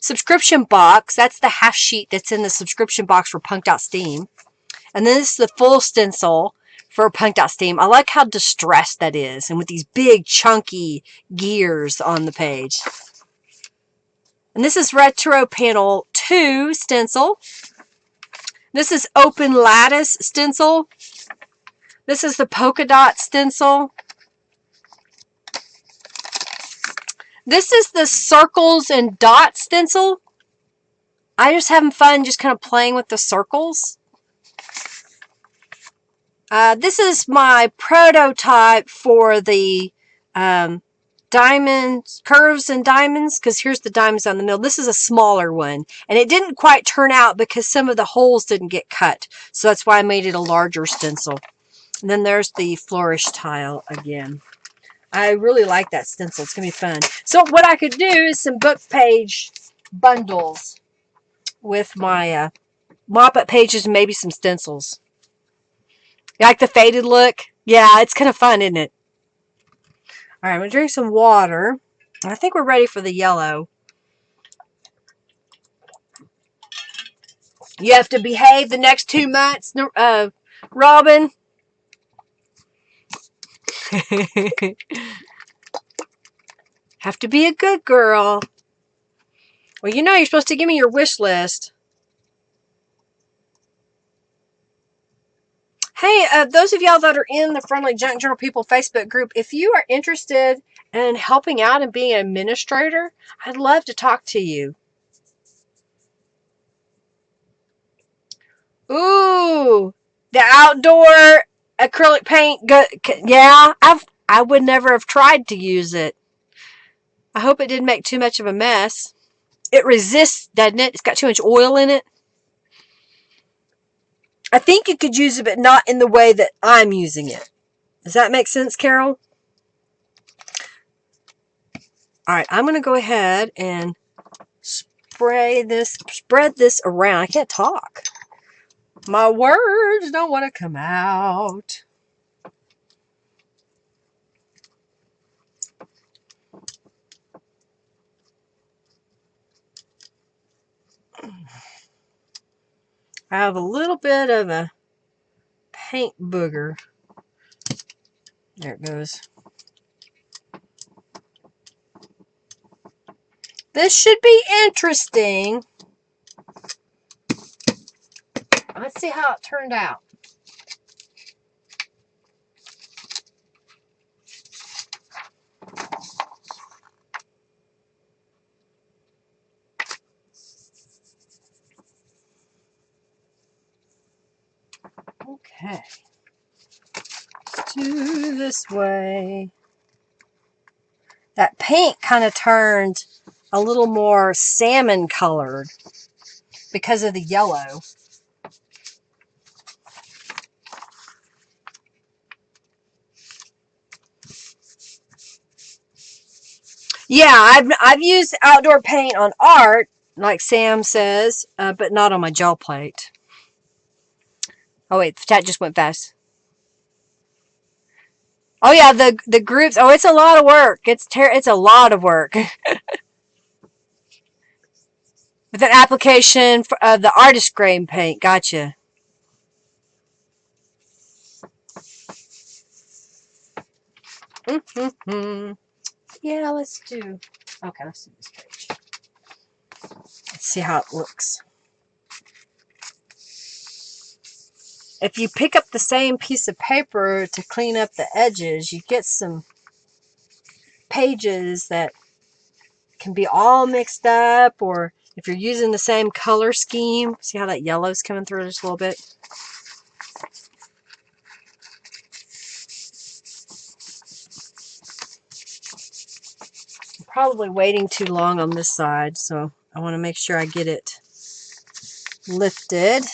subscription box. That's the half sheet that's in the subscription box for Polka Dot Steam. And then this is the full stencil for Polka Dot Steam. I like how distressed that is, and with these big chunky gears on the page. And this is Retro Panel 2 stencil. This is Open Lattice stencil. This is the Polka Dot stencil. This is the Circles and Dots stencil. I just having fun just kind of playing with the circles. This is my prototype for the diamonds, curves and diamonds, because here's the diamonds on the middle. This is a smaller one, and it didn't quite turn out because some of the holes didn't get cut, so that's why I made it a larger stencil. And then there's the Flourish tile again. I really like that stencil. It's gonna be fun. So what I could do is some book page bundles with my mop-up pages and maybe some stencils. You like the faded look? Yeah, it's kind of fun, isn't it? All right, I'm going to drink some water. I think we're ready for the yellow. You have to behave the next 2 months, Robin. Have to be a good girl. Well, you know you're supposed to give me your wish list. Hey, those of y'all that are in the Friendly Junk Journal People Facebook group, if you are interested in helping out and being an administrator, I'd love to talk to you. Ooh, the outdoor acrylic paint. Yeah, I would never have tried to use it. I hope it didn't make too much of a mess. It resists, doesn't it? It's got too much oil in it. I think you could use it, but not in the way that I'm using it. Does that make sense, Carol? All right, I'm going to go ahead and spread this around. I can't talk. My words don't want to come out. I have a little bit of a paint booger. There it goes. This should be interesting. Let's see how it turned out. Okay. Let's do this way. That paint kind of turned a little more salmon colored because of the yellow. Yeah, I've used outdoor paint on art, like Sam says, but not on my gel plate. Oh wait, the chat just went fast. Oh yeah, the groups. Oh, it's a lot of work. It's a lot of work. With an application for the artist grade paint. Gotcha. Yeah, let's do. Okay, let's do this page. Let's see how it looks. If you pick up the same piece of paper to clean up the edges, you get some pages that can be all mixed up, or if you're using the same color scheme, see how that yellow's coming through just a little bit? I'm probably waiting too long on this side, so I want to make sure I get it lifted.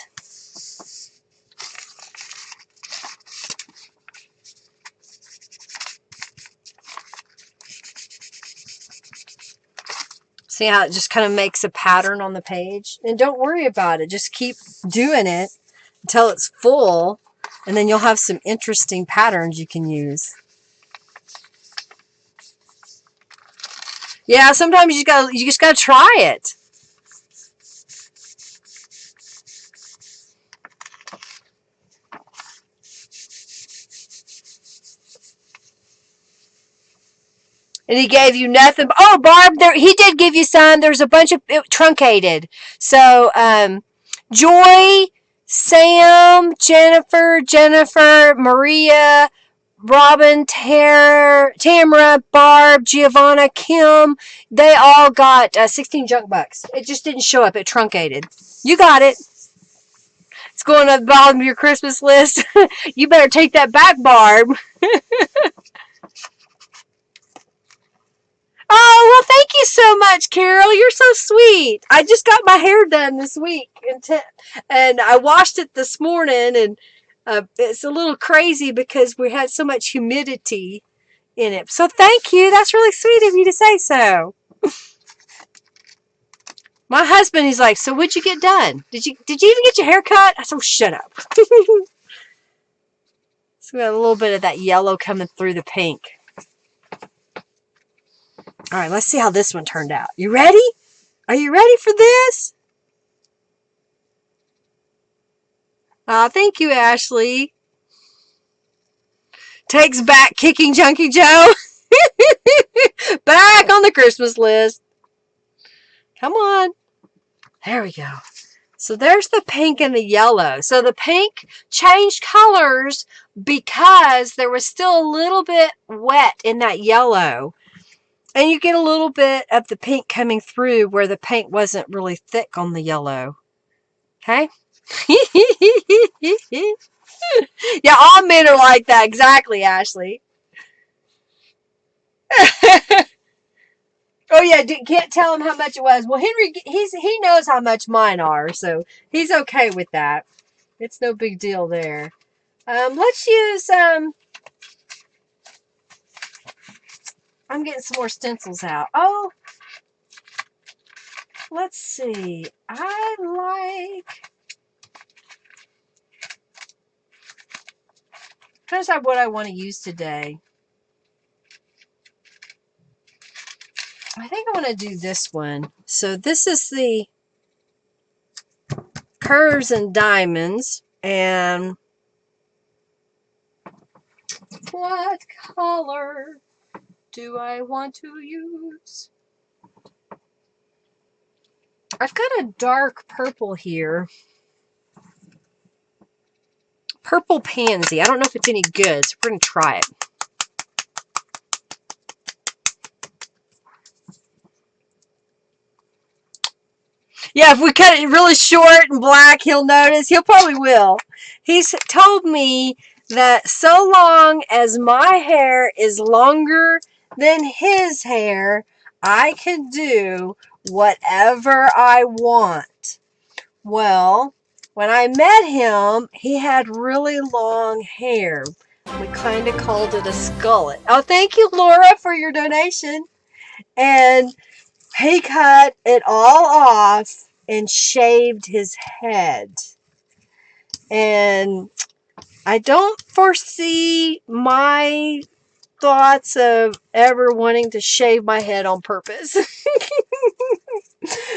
See how it just kind of makes a pattern on the page? And don't worry about it. Just keep doing it until it's full, and then you'll have some interesting patterns you can use. Yeah, sometimes you just gotta try it. And he gave you nothing. Oh, Barb, he did give you some. There's a bunch of truncated. So, Joy, Sam, Jennifer, Maria, Robin, Tamara, Barb, Giovanna, Kim, they all got 16 junk bucks. It just didn't show up. It truncated. You got it. It's going at the bottom of your Christmas list. You better take that back, Barb. Oh, well, thank you so much, Carol. You're so sweet. I just got my hair done this week, and I washed it this morning, and it's a little crazy because we had so much humidity in it. So thank you. That's really sweet of you to say so. My husband, he's like, so what'd you get done? Did you even get your hair cut? I said, oh, shut up. So we got a little bit of that yellow coming through the pink. All right, let's see how this one turned out. You ready? Are you ready for this? Thank you, Ashley. Takes back kicking Junkie Joe. Back on the Christmas list. Come on. There we go. So there's the pink and the yellow. So the pink changed colors because there was still a little bit wet in that yellow. And you get a little bit of the pink coming through where the paint wasn't really thick on the yellow. Okay? Yeah, all men are like that. Exactly, Ashley. Oh, yeah, can't tell him how much it was. Well, Henry, he knows how much mine are, so he's okay with that. It's no big deal there. Let's use, I'm getting some more stencils out. Oh, let's see. I like, trying to decide what I want to use today. I think I want to do this one. So this is the Curves and Diamonds. And what color do I want to use? I've got a dark purple here. Purple Pansy. I don't know if it's any good, so we're going to try it. Yeah, if we cut it really short and black, he'll notice. He'll probably will. He's told me that so long as my hair is longer than his hair, I can do whatever I want. Well, when I met him, he had really long hair. We kind of called it a skullet. Oh, thank you, Laura, for your donation. And he cut it all off and shaved his head. And I don't foresee my thoughts of ever wanting to shave my head on purpose.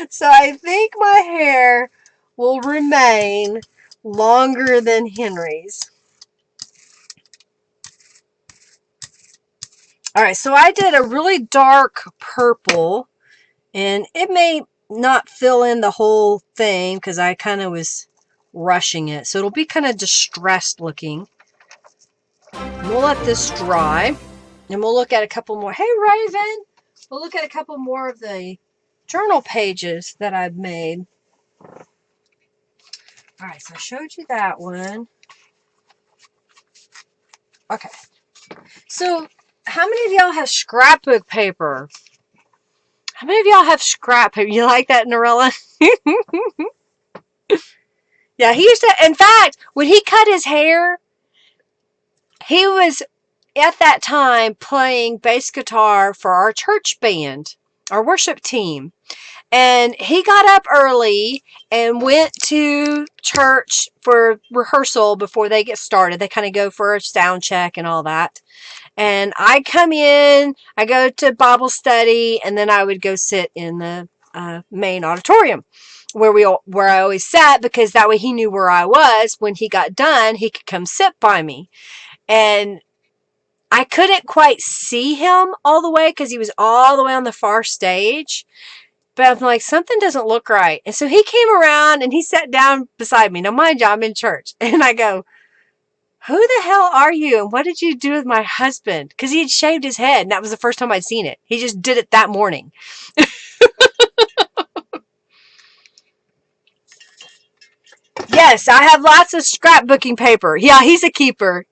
So I think my hair will remain longer than Henry's. All right, so I did a really dark purple, and it may not fill in the whole thing because I kind of was rushing it. So it'll be kind of distressed looking. We'll let this dry, and we'll look at a couple more. Hey, Raven! We'll look at a couple more of the journal pages that I've made. All right, so I showed you that one. Okay. So how many of y'all have scrapbook paper? How many of y'all have scrap paper? You like that, Norella? Yeah, he used to, in fact, when he cut his hair, he was at that time playing bass guitar for our church band, our worship team. And he got up early and went to church for rehearsal before they get started. They kind of go for a sound check and all that. And I come in, I go to Bible study, and then I would go sit in the main auditorium where I always sat, because that way he knew where I was. When he got done, he could come sit by me. And I couldn't quite see him all the way because he was all the way on the far stage. But I'm like, something doesn't look right. And so he came around and he sat down beside me. Now, mind you, I'm in church. And I go, who the hell are you? And what did you do with my husband? Because he had shaved his head. And that was the first time I'd seen it. He just did it that morning. Yes, I have lots of scrapbooking paper. Yeah, he's a keeper.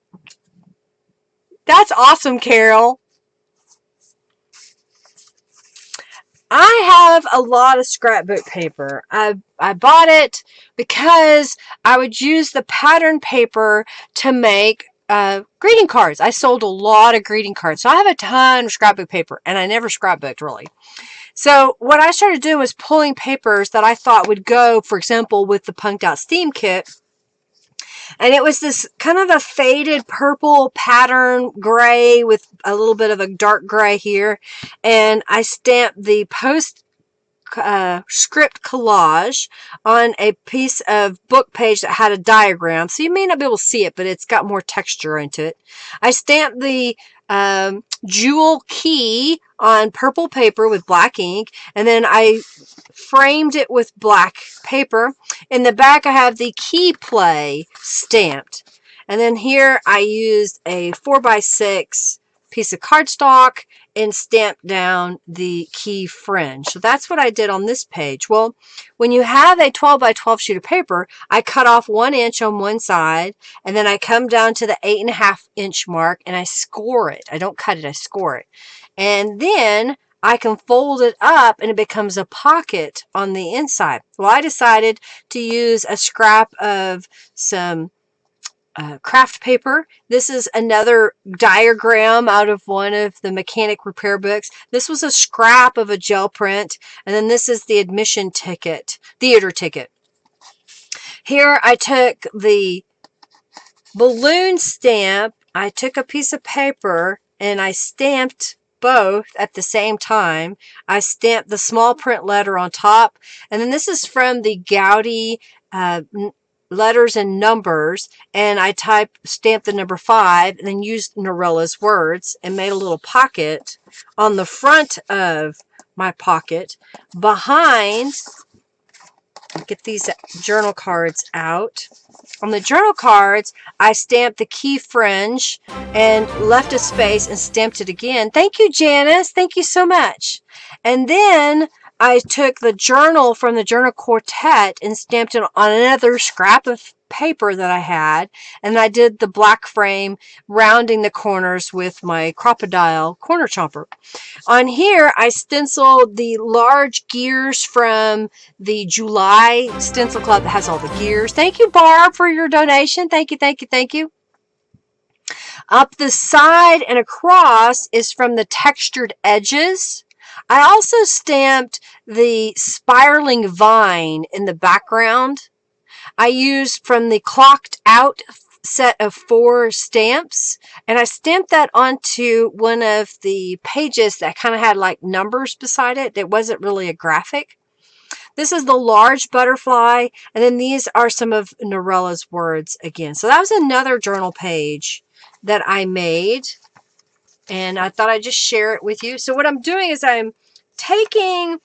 That's awesome, Carol. I have a lot of scrapbook paper. I bought it because I would use the pattern paper to make greeting cards. I sold a lot of greeting cards. So I have a ton of scrapbook paper, and I never scrapbooked really. So what I started doing was pulling papers that I thought would go, for example, with the Punked Out Steam Kit. And it was this kind of a faded purple pattern gray with a little bit of a dark gray here. And I stamped the post script collage on a piece of book page that had a diagram. So you may not be able to see it, but it's got more texture into it. I stamped the jewel key on purple paper with black ink, and then I framed it with black paper. In the back, I have the key play stamped. And then here I used a 4x6 piece of cardstock and stamped down the key fringe. So that's what I did on this page. Well, when you have a 12 by 12 sheet of paper, I cut off 1 inch on one side, and then I come down to the 8.5 inch mark and I score it. I don't cut it, I score it. And then I can fold it up and it becomes a pocket on the inside. Well, I decided to use a scrap of some craft paper. This is another diagram out of one of the mechanic repair books. This was a scrap of a gel print. And then this is the admission ticket, theater ticket. Here I took the balloon stamp. I took a piece of paper and I stamped both at the same time. I stamped the small print letter on top. And then this is from the Gaudi letters and numbers, and I stamped the number 5 and then used Norella's words and made a little pocket on the front of my pocket. Behind, get these journal cards out. On the journal cards, I stamped the key fringe and left a space and stamped it again. Thank you, Janice. Thank you so much. And then I took the journal from the journal quartet and stamped it on another scrap of paper that I had. And I did the black frame, rounding the corners with my crocodile corner chomper. On here, I stenciled the large gears from the July Stencil Club that has all the gears. Thank you, Barb, for your donation. Thank you, thank you, thank you. Up the side and across is from the textured edges. I also stamped the spiraling vine in the background. I used from the clocked out set of 4 stamps, and I stamped that onto one of the pages that kind of had like numbers beside it. It wasn't really a graphic. This is the large butterfly, and then these are some of Norella's words again. So that was another journal page that I made, and I thought I'd just share it with you. So what I'm doing is I'm taking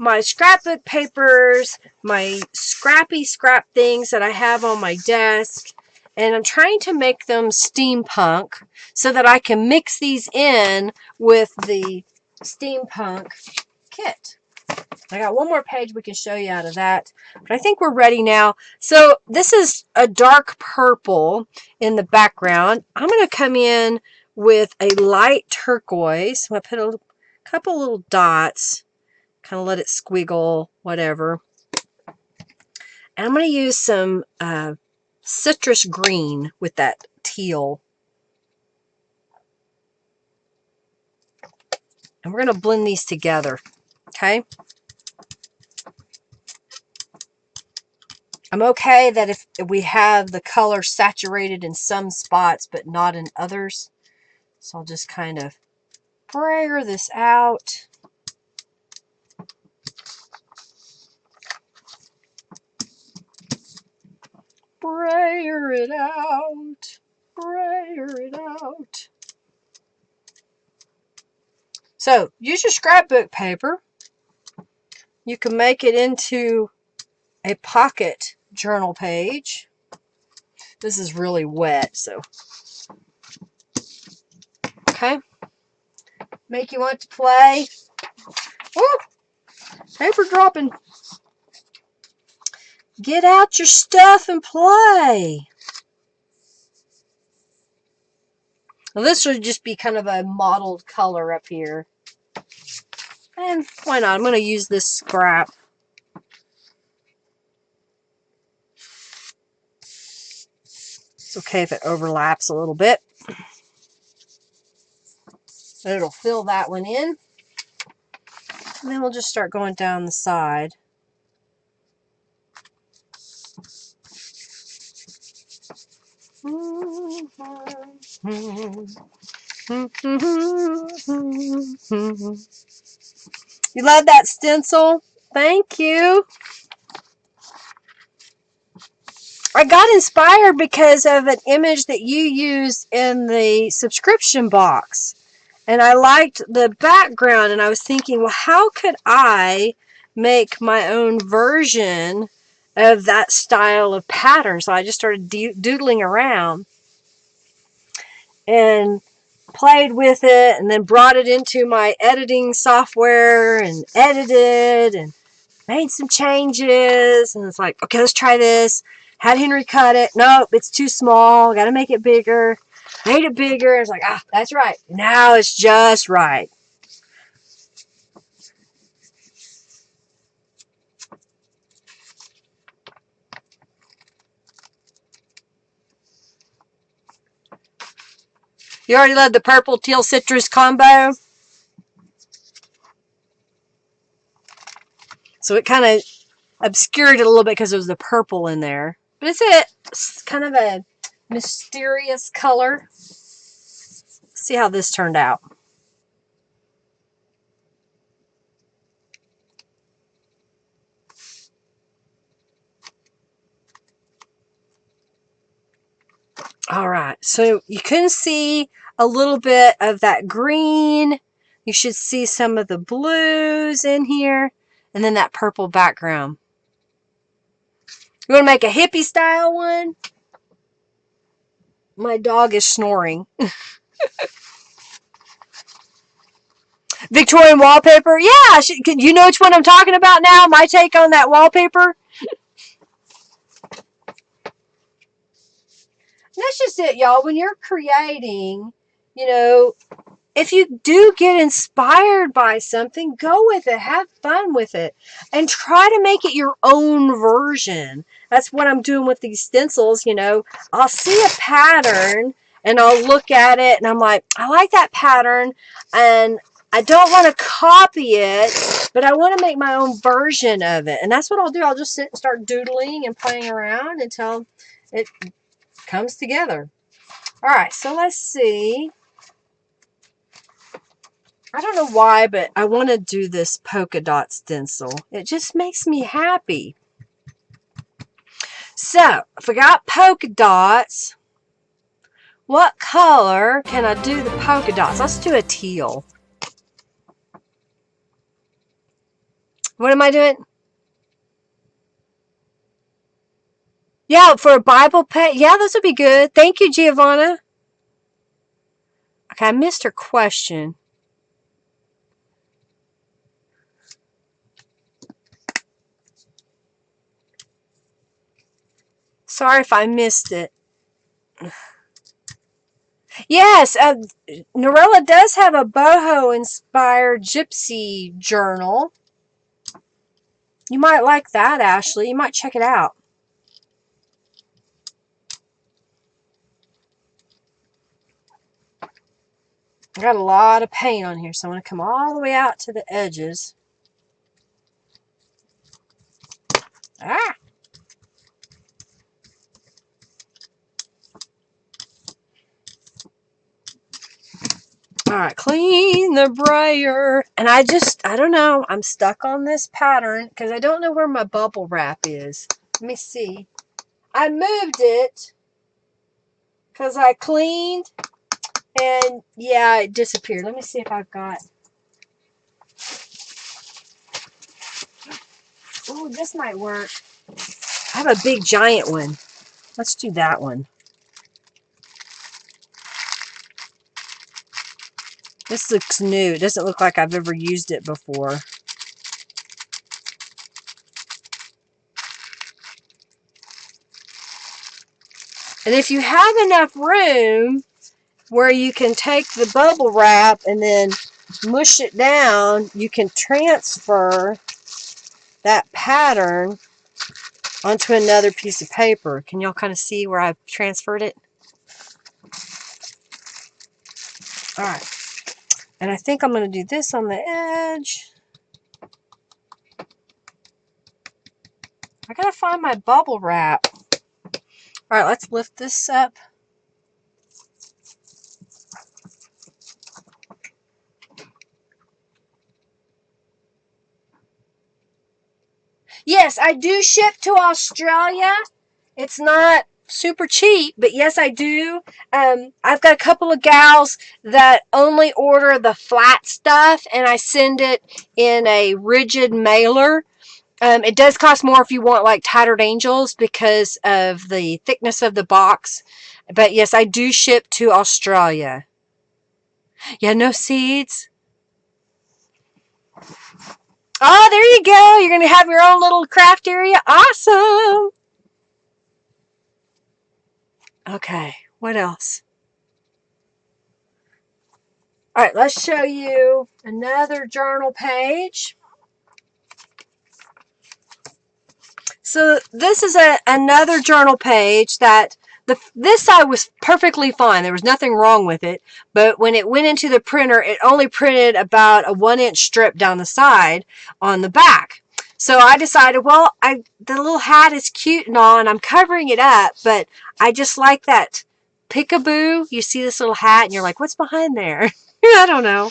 my scrapbook papers, my scrappy scrap things that I have on my desk, and I'm trying to make them steampunk so that I can mix these in with the steampunk kit. I got one more page we can show you out of that, but I think we're ready now. So this is a dark purple in the background. I'm going to come in with a light turquoise. I'm going to put a couple little dots, kind of let it squiggle, whatever. And I'm going to use some citrus green with that teal. And we're going to blend these together, okay? I'm okay that if we have the color saturated in some spots but not in others. So I'll just kind of brayer this out. Brayer it out. Brayer it out. So use your scrapbook paper. You can make it into a pocket journal page. This is really wet, so okay. Make you want to play. Woo! Paper dropping. Get out your stuff and play. Now this would just be kind of a mottled color up here. And why not? I'm going to use this scrap. It's okay if it overlaps a little bit. But it'll fill that one in. And then we'll just start going down the side. You love that stencil? Thank you. I got inspired because of an image that you used in the subscription box. And I liked the background, and I was thinking, well, how could I make my own version of that style of pattern? So I just started doodling around and played with it, and then brought it into my editing software and edited and made some changes. And it's like, okay, let's try this. Had Henry cut it. Nope, it's too small. Got to make it bigger. Made it bigger. It's like, that's right. Now it's just right. You already love the purple teal citrus combo. So it kind of obscured it a little bit because there was the purple in there. But it's kind of a mysterious color. See how this turned out. All right, so you can see a little bit of that green. You should see some of the blues in here, and then that purple background. You want to make a hippie style one? My dog is snoring. Victorian wallpaper? Yeah, you know which one I'm talking about now? My take on that wallpaper? That's just it, y'all. When you're creating, if you do get inspired by something, go with it. Have fun with it. And try to make it your own version. That's what I'm doing with these stencils, I'll see a pattern and I'll look at it and I'm like, I like that pattern and I don't want to copy it, but I want to make my own version of it. And that's what I'll do. I'll just sit and start doodling and playing around until it comes together. All right, so let's see. I don't know why, but I want to do this polka dot stencil. It just makes me happy. So, if I got polka dots, what color can I do the polka dots? Let's do a teal. What am I doing? Yeah, for a Bible page. Yeah, those would be good. Thank you, Giovanna. Okay, I missed her question. Sorry if I missed it. Yes, Norella does have a boho-inspired gypsy journal. You might like that, Ashley. You might check it out. I got a lot of paint on here, so I'm going to come all the way out to the edges. Ah! All right, clean the brayer. And I don't know. I'm stuck on this pattern because I don't know where my bubble wrap is. Let me see. I moved it because I cleaned and yeah, it disappeared. Let me see if I've got Oh, this might work. I have a big giant one. Let's do that one. This looks new. It doesn't look like I've ever used it before. And if you have enough room where you can take the bubble wrap and then mush it down, you can transfer that pattern onto another piece of paper. Can y'all kind of see where I've transferred it? All right. And I think I'm going to do this on the edge. I got to find my bubble wrap. All right, let's lift this up. Yes, I do ship to Australia. It's not super cheap, but yes, I do. I've got a couple of gals that only order the flat stuff, and I send it in a rigid mailer. It does cost more if you want like Tattered Angels because of the thickness of the box. But yes, I do ship to Australia. Yeah, no seeds. Oh, there you go. You're going to have your own little craft area. Awesome. Okay, what else? All right, let's show you another journal page. So this is another journal page that this side was perfectly fine. There was nothing wrong with it. But when it went into the printer, it only printed about a 1-inch strip down the side on the back. So I decided, well, the little hat is cute and all, and I'm covering it up, but I just like that peekaboo. You see this little hat, and you're like, what's behind there? I don't know.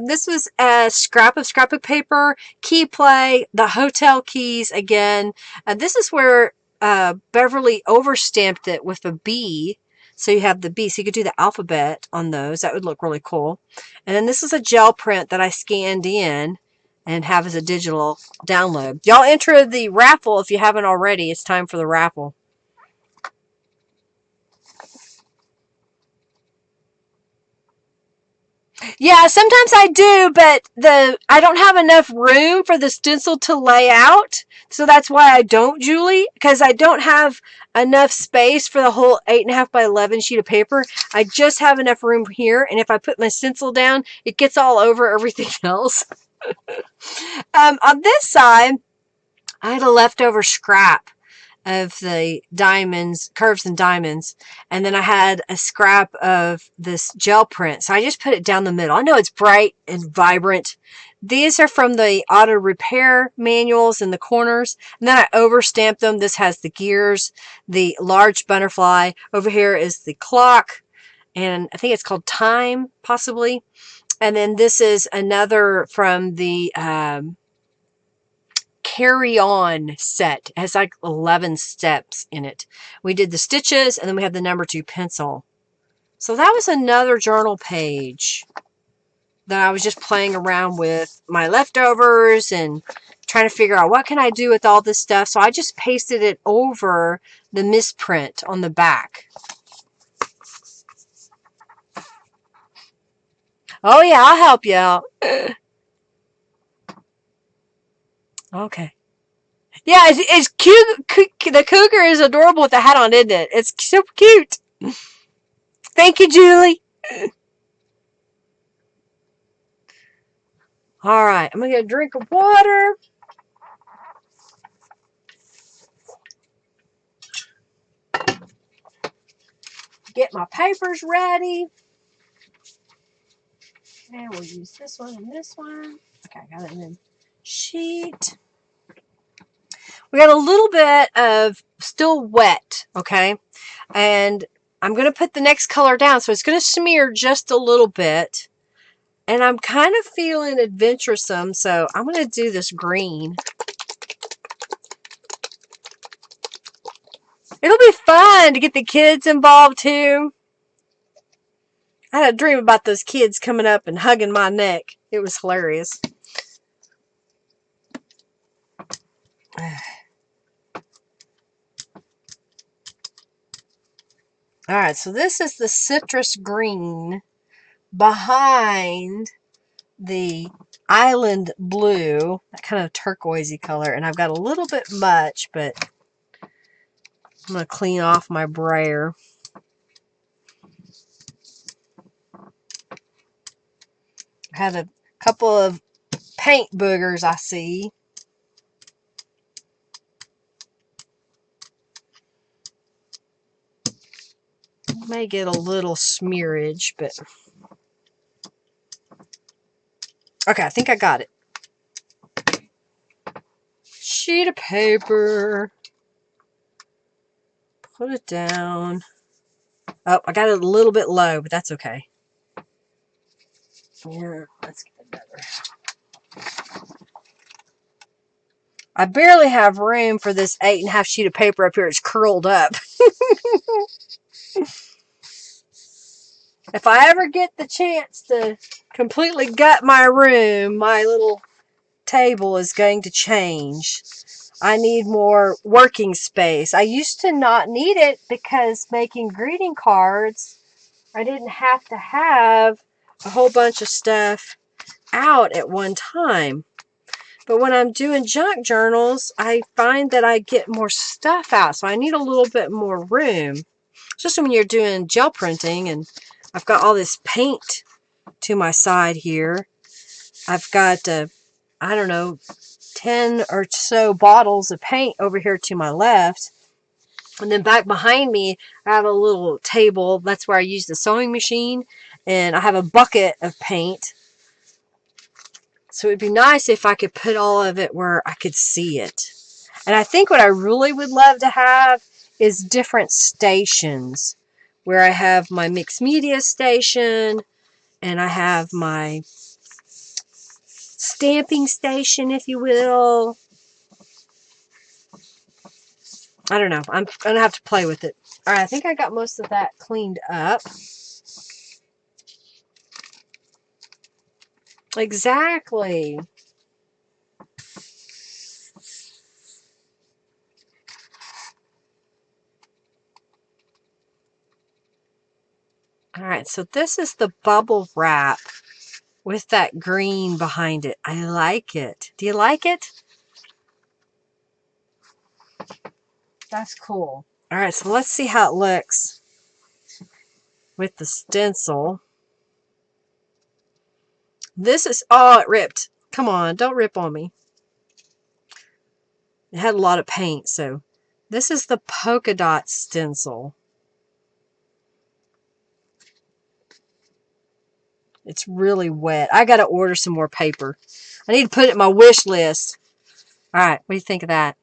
This was a scrap of scrapbook paper, key play, the hotel keys again. This is where Beverly overstamped it with a B. So you have the B. So you could do the alphabet on those. That would look really cool. And then this is a gel print that I scanned in and have as a digital download. Y'all enter the raffle if you haven't already. It's time for the raffle. Yeah, sometimes I do, but I don't have enough room for the stencil to lay out. So that's why I don't, Julie, because I don't have enough space for the whole 8.5 by 11 sheet of paper. I just have enough room here, and if I put my stencil down, it gets all over everything else. On this side, I had a leftover scrap of the diamonds, curves and diamonds, and then I had a scrap of this gel print. So I just put it down the middle. I know it's bright and vibrant. These are from the auto repair manuals in the corners, and then I overstamped them. This has the gears, the large butterfly. Over here is the clock, and I think it's called time, possibly. And then this is another from the Carry On set. It has like 11 steps in it. We did the stitches, and then we have the number 2 pencil. So that was another journal page that I was just playing around with my leftovers and trying to figure out what can I do with all this stuff. So I just pasted it over the misprint on the back. Oh yeah, I'll help you out. Okay. Yeah, it's cute. The cougar is adorable with the hat on, isn't it? It's super cute. Thank you, Julie. All right, I'm going to get a drink of water. Get my papers ready. And we'll use this one and this one. Okay, I got it in the sheet. We got a little bit of still wet, okay? And I'm going to put the next color down, so it's going to smear just a little bit. And I'm kind of feeling adventuresome, so I'm going to do this green. It'll be fun to get the kids involved too. I had a dream about those kids coming up and hugging my neck. It was hilarious. Alright, so this is the citrus green behind the island blue, that kind of turquoisey color, and I've got a little bit much, but I'm going to clean off my brayer. I had a couple of paint boogers I see. May get a little smearage, but okay, I think I got it. Sheet of paper. Put it down. Oh, I got it a little bit low, but that's okay. Yeah, let's get it better. I barely have room for this 8.5 sheet of paper up here. It's curled up. If I ever get the chance to completely gut my room, my little table is going to change. I need more working space. I used to not need it because making greeting cards, I didn't have to have a whole bunch of stuff out at one time. But when I'm doing junk journals, I find that I get more stuff out. So I need a little bit more room. Especially when you're doing gel printing, and I've got all this paint to my side here. I've got, I don't know, 10 or so bottles of paint over here to my left. And then back behind me, I have a little table. That's where I use the sewing machine. And I have a bucket of paint. So it'd be nice if I could put all of it where I could see it. And I think what I really would love to have is different stations. Where I have my mixed media station. And I have my stamping station, if you will. I don't know. I'm going to have to play with it. All right, I think I got most of that cleaned up. Exactly. All right, so this is the bubble wrap with that green behind it. I like it. Do you like it? That's cool. All right, so let's see how it looks with the stencil. This is, oh, it ripped. Come on, don't rip on me. It had a lot of paint, so this is the Polka Dot Stencil. It's really wet. I got to order some more paper. I need to put it in my wish list. All right, what do you think of that?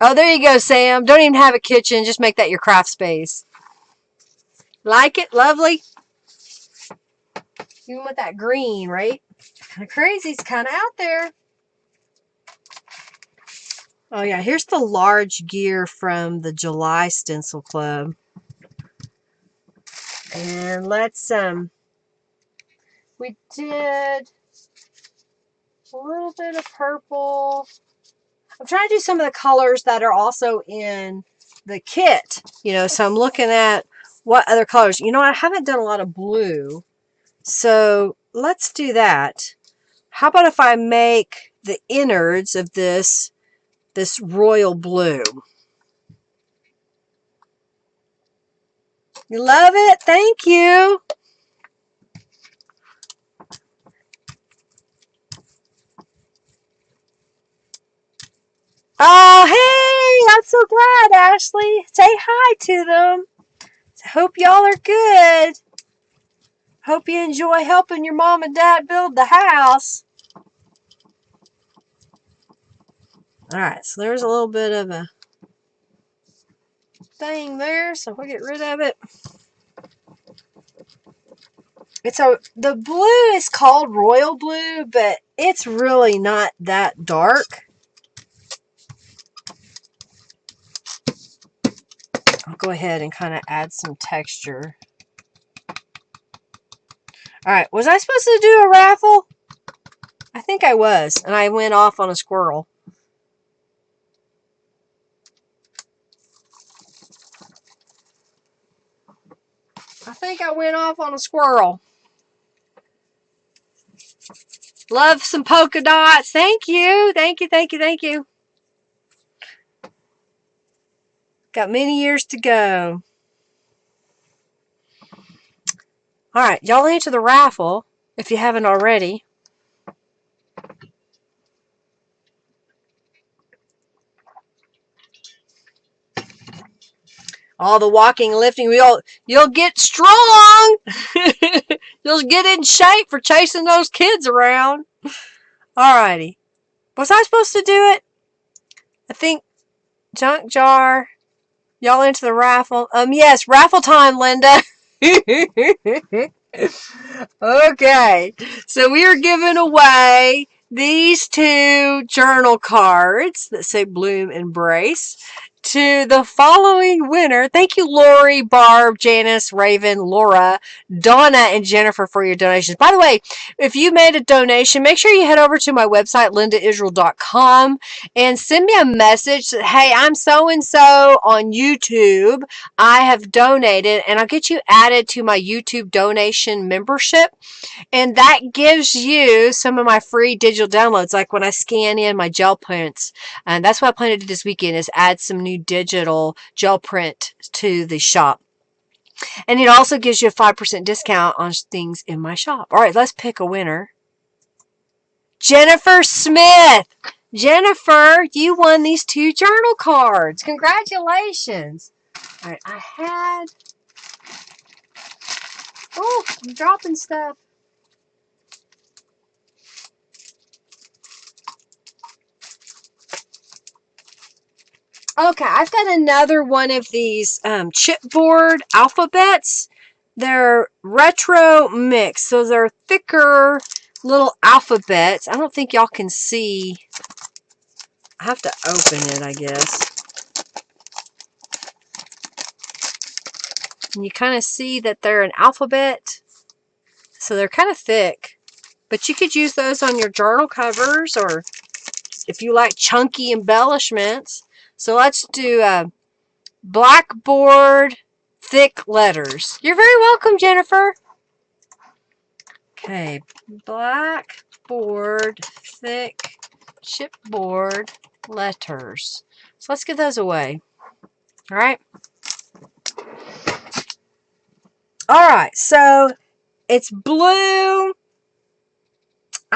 Oh, there you go, Sam. Don't even have a kitchen. Just make that your craft space. Like it? Lovely? Even with that green, right? Kind of crazy. It's kind of out there. Oh, yeah. Here's the large gear from the July Stencil Club. And let's, we did a little bit of purple. I'm trying to do some of the colors that are also in the kit. You know, so I'm looking at what other colors. You know, I haven't done a lot of blue. So let's do that. How about if I make the innards of this royal blue? You love it? Thank you. Oh, hey, I'm so glad, Ashley. Say hi to them. Hope y'all are good. Hope you enjoy helping your mom and dad build the house. All right, so there's a little bit of a thing there, so we'll get rid of it. The blue is called royal blue, but it's really not that dark. I'll go ahead and kind of add some texture. All right, was I supposed to do a raffle? I think I was, and I went off on a squirrel. I think I went off on a squirrel. Love some polka dots. Thank you. Thank you, thank you, thank you. Got many years to go. All right, y'all enter the raffle if you haven't already. All the walking, lifting, you'll get strong. You'll get in shape for chasing those kids around. Alrighty. Was I supposed to do it? I think junk jar. Y'all into the raffle? Yes, raffle time, Linda. Okay. So we are giving away these 2 journal cards that say Bloom Embrace to the following winner. Thank you, Lori, Barb, Janice, Raven, Laura, Donna, and Jennifer for your donations. By the way, if you made a donation, make sure you head over to my website, lindaisrael.com, and send me a message that, hey, I'm so-and-so on YouTube. I have donated, and I'll get you added to my YouTube donation membership. And that gives you some of my free digital downloads, like when I scan in my gel prints. And that's what I plan to do this weekend, is add some new digital gel print to the shop. And it also gives you a 5% discount on things in my shop. All right, let's pick a winner. Jennifer Smith. Jennifer, you won these 2 journal cards. Congratulations. All right, I had... Oh, I'm dropping stuff. Okay, I've got another one of these Chipboard Alphabets. They're retro mix, so they're thicker little alphabets. I don't think y'all can see. I have to open it, I guess. And you kind of see that they're an alphabet, so they're kind of thick. But you could use those on your journal covers, or if you like chunky embellishments. So let's do blackboard thick letters. You're very welcome, Jennifer. Okay, blackboard thick chipboard letters. So let's get those away. All right. All right, so it's blue.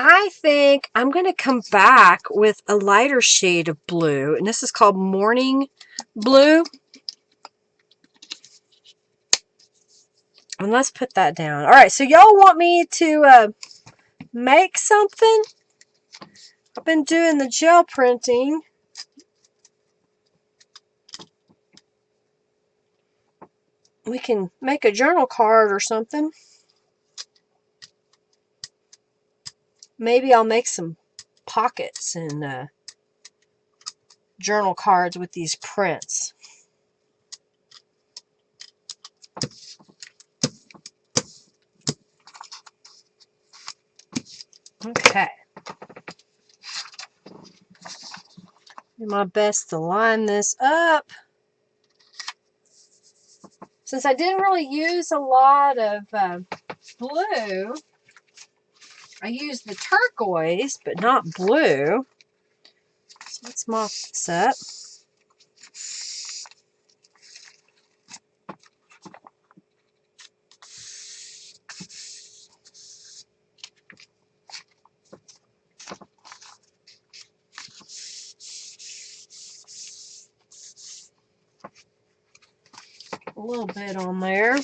I think I'm going to come back with a lighter shade of blue, and this is called Morning Blue. And let's put that down. All right, so y'all want me to make something? I've been doing the gel printing. We can make a journal card or something. Maybe I'll make some pockets and journal cards with these prints. Okay. Do my best to line this up. Since I didn't really use a lot of blue, I used the turquoise, but not blue. So let's mop this up. A little bit on there.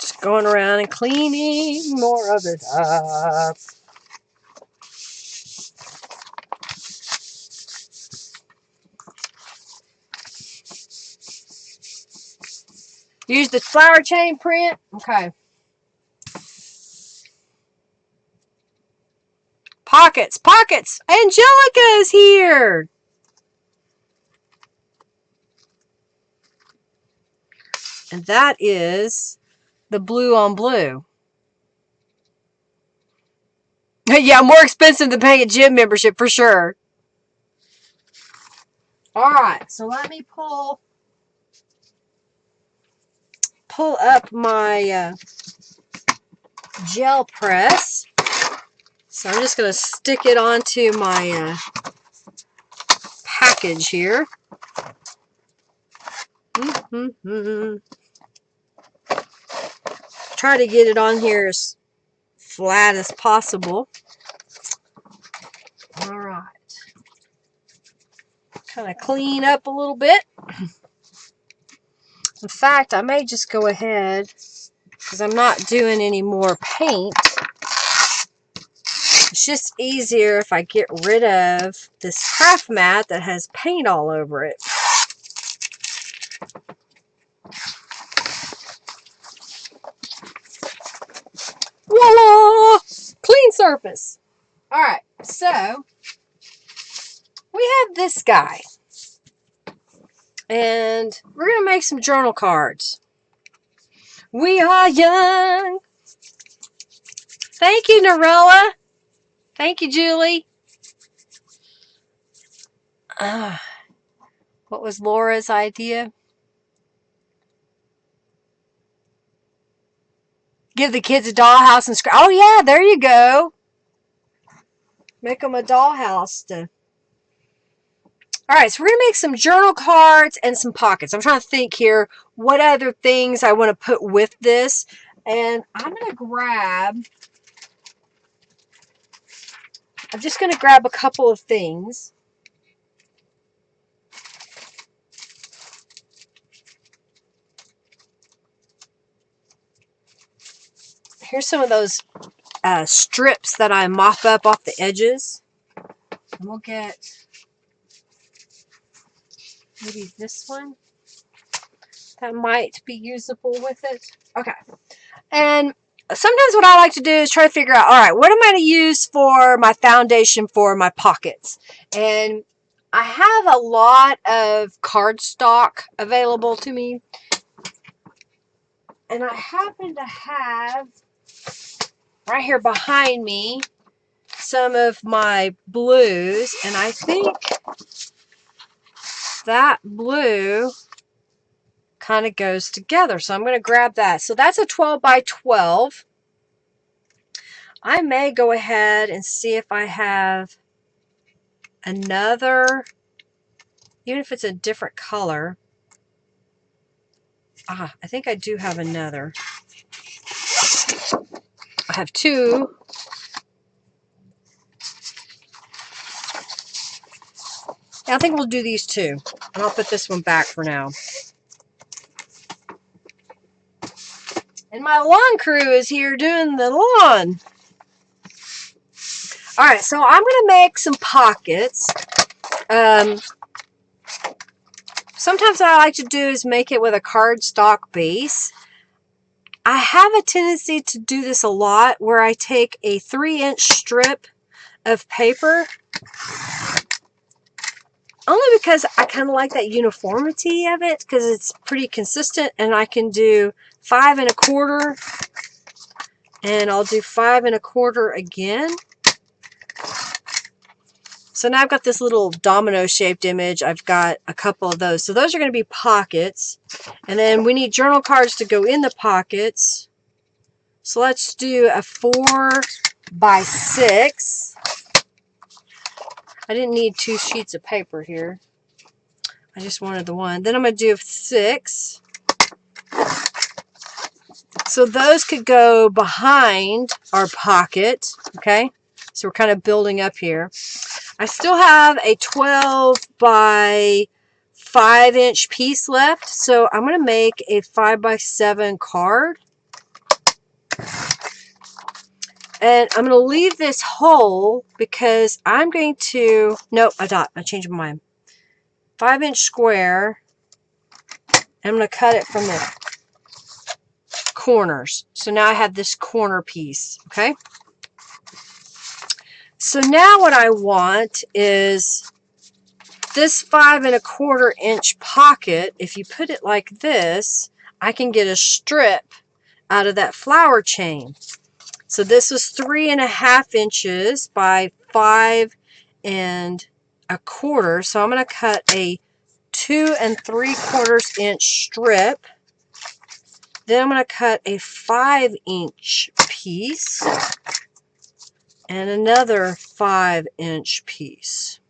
Just going around and cleaning more of it up. Use the flower chain print. Okay. Pockets, pockets. Angelica is here. And that is the blue on blue. Yeah, more expensive than paying a gym membership for sure. All right, so let me pull up my gel press. So I'm just going to stick it onto my package here. Try to get it on here as flat as possible. All right. Kind of clean up a little bit. In fact, I may just go ahead, because I'm not doing any more paint. It's just easier if I get rid of this craft mat that has paint all over it. Voila! Clean surface. Alright, so we have this guy. And we're going to make some journal cards. We are young. Thank you, Norella. Thank you, Julie. What was Laura's idea? Give the kids a dollhouse and scratch. Oh, yeah, there you go. Make them a dollhouse. All right, so we're going to make some journal cards and some pockets. I'm trying to think here what other things I want to put with this. And I'm just going to grab a couple of things. Here's some of those strips that I mop up off the edges. And we'll get maybe this one. That might be usable with it. Okay. And sometimes what I like to do is try to figure out, all right, what am I going to use for my foundation for my pockets? And I have a lot of cardstock available to me. And I happen to have right here behind me some of my blues. And I think that blue kind of goes together. So I'm going to grab that. So that's a 12 by 12. I may go ahead and see if I have another, even if it's a different color. I think I do have another. I have two. I think we'll do these two. And I'll put this one back for now. And my lawn crew is here doing the lawn. Alright, so I'm going to make some pockets. Sometimes what I like to do is make it with a cardstock base. I have a tendency to do this a lot where I take a 3-inch strip of paper. Only because I kind of like that uniformity of it because it's pretty consistent, and I can do 5 1/4 and I'll do 5 1/4 again. So now I've got this little domino shaped image. I've got a couple of those. So those are going to be pockets. And then we need journal cards to go in the pockets. So let's do a 4 by 6. I didn't need 2 sheets of paper here. I just wanted the one. Then I'm going to do 6. So those could go behind our pocket. Okay. So we're kind of building up here. I still have a 12 by 5-inch piece left, so I'm going to make a 5 by 7 card. And I'm going to leave this hole because I'm going to, nope, I changed my mind. 5-inch square, and I'm going to cut it from the corners. So now I have this corner piece, okay? So now what I want is this 5 1/4 inch pocket. If you put it like this, I can get a strip out of that flower chain. So this was 3.5 inches by 5 1/4. So I'm going to cut a 2 3/4 inch strip. Then I'm going to cut a 5-inch piece and another 5-inch piece.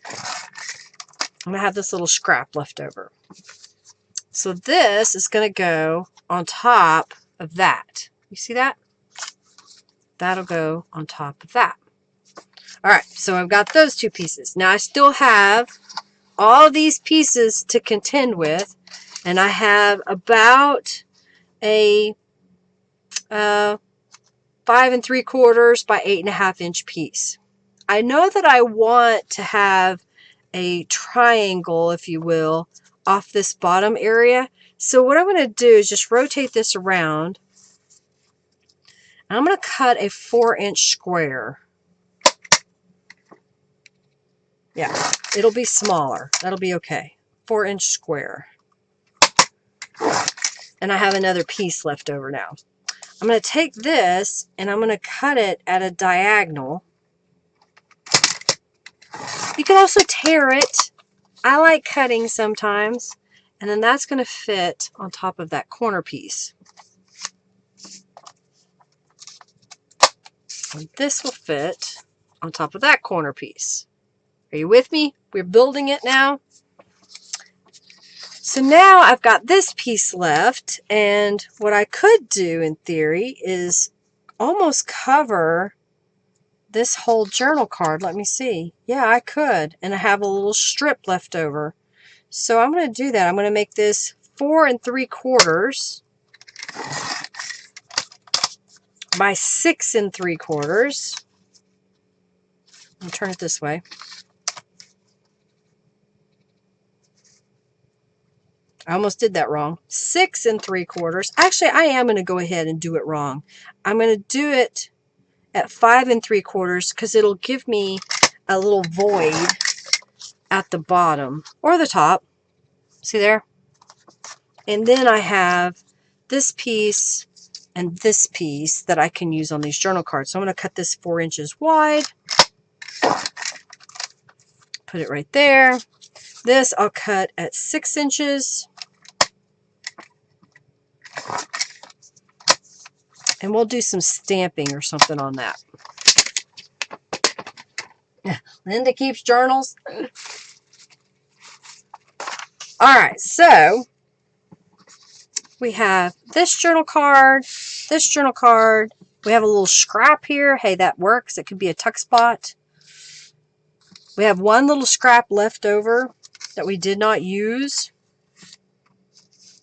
I'm going to have this little scrap left over. So this is going to go on top of that. You see that? That'll go on top of that. All right, so I've got those two pieces. Now I still have all these pieces to contend with, and I have about a 5 3/4 by 8.5 inch piece. I know that I want to have a triangle, if you will, off this bottom area. So what I'm going to do is just rotate this around. I'm going to cut a 4-inch square. Yeah, it'll be smaller. That'll be okay. 4-inch square. And I have another piece left over now. I'm going to take this and I'm going to cut it at a diagonal. You can also tear it. I like cutting sometimes. And then that's going to fit on top of that corner piece. And this will fit on top of that corner piece. Are you with me? We're building it now. So now I've got this piece left, and what I could do in theory is almost cover this whole journal card. Let me see. Yeah, I could, and I have a little strip left over. So I'm going to do that. I'm going to make this 4 3/4 by 6 3/4. I'll turn it this way. I almost did that wrong. 6 3/4. Actually, I am going to go ahead and do it wrong. I'm going to do it at 5 3/4 because it'll give me a little void at the bottom or the top. See there? And then I have this piece and this piece that I can use on these journal cards. So I'm going to cut this 4 inches wide. Put it right there. This I'll cut at 6 inches. And we'll do some stamping or something on that. Linda keeps journals. Alright, so we have this journal card, this journal card. We have a little scrap here. Hey, that works. It could be a tuck spot. We have one little scrap left over that we did not use.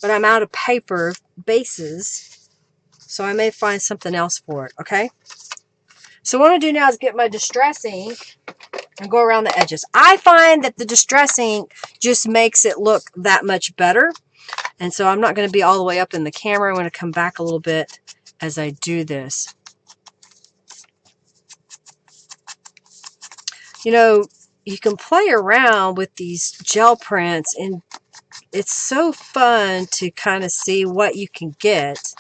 But I'm out of paper bases, so I may find something else for it, okay? So what I'm going to do now is get my Distress ink and go around the edges. I find that the Distress ink just makes it look that much better. And so I'm not going to be all the way up in the camera. I'm going to come back a little bit as I do this. You know, you can play around with these gel prints, and it's so fun to kind of see what you can get.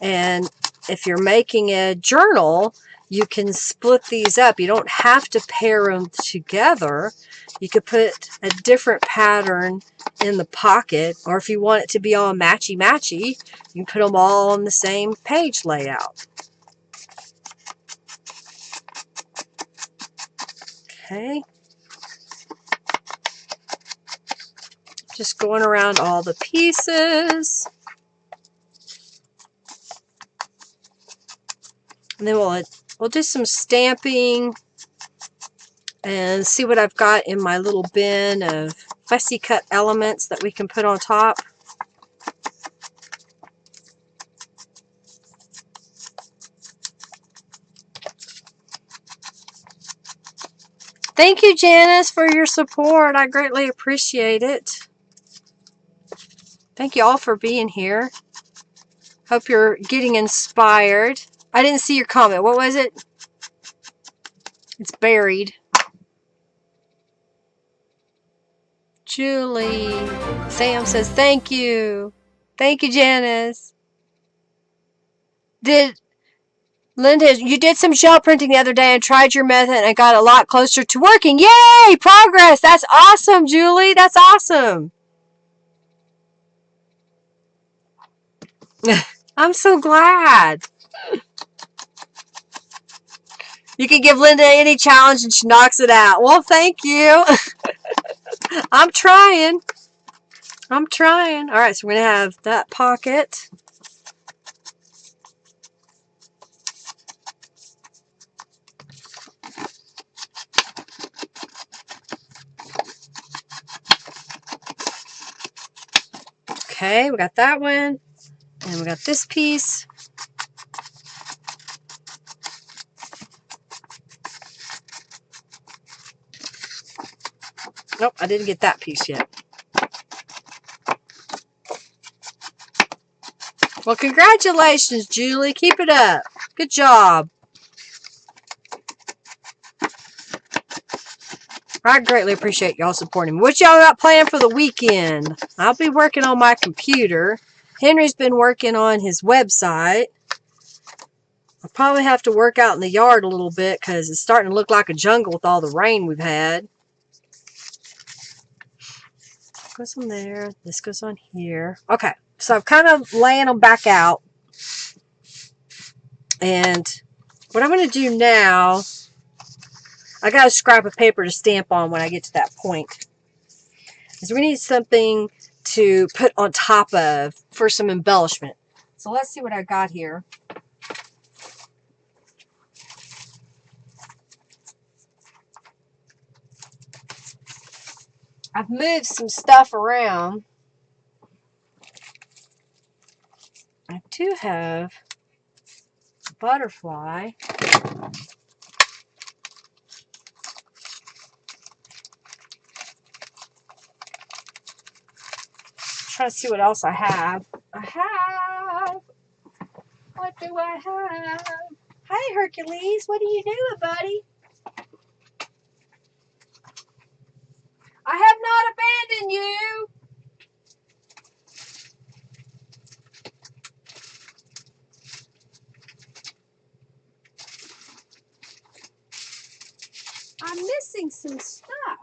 And if you're making a journal, you can split these up. You don't have to pair them together. You could put a different pattern in the pocket, or if you want it to be all matchy-matchy, you can put them all on the same page layout. Okay. Just going around all the pieces. And then we'll do some stamping and see what I've got in my little bin of fussy cut elements that we can put on top. Thank you, Janice, for your support. I greatly appreciate it. Thank you all for being here. Hope you're getting inspired. I didn't see your comment. What was it? It's buried. Julie. Sam says, thank you. Thank you, Janice. Linda, you did some gel printing the other day and tried your method and got a lot closer to working. Yay! Progress! That's awesome, Julie. That's awesome. I'm so glad. You can give Linda any challenge and she knocks it out. Well, thank you. I'm trying. I'm trying. All right, so we're going to have that pocket. Okay, we got that one. And we got this piece. Nope, I didn't get that piece yet. Well, congratulations, Julie. Keep it up. Good job. I greatly appreciate y'all supporting me. What y'all got planned for the weekend? I'll be working on my computer. Henry's been working on his website. I'll probably have to work out in the yard a little bit because it's starting to look like a jungle with all the rain we've had. Goes on there. This goes on here. Okay, so I'm kind of laying them back out. And what I'm going to do now, I got a scrap of paper to stamp on when I get to that point, is we need something to put on top of for some embellishment. So let's see what I got here. I've moved some stuff around. I do have a butterfly. Trying to see what else I have. What do I have? Hi, Hercules. What are you doing, buddy? I have not abandoned you. I'm missing some stuff.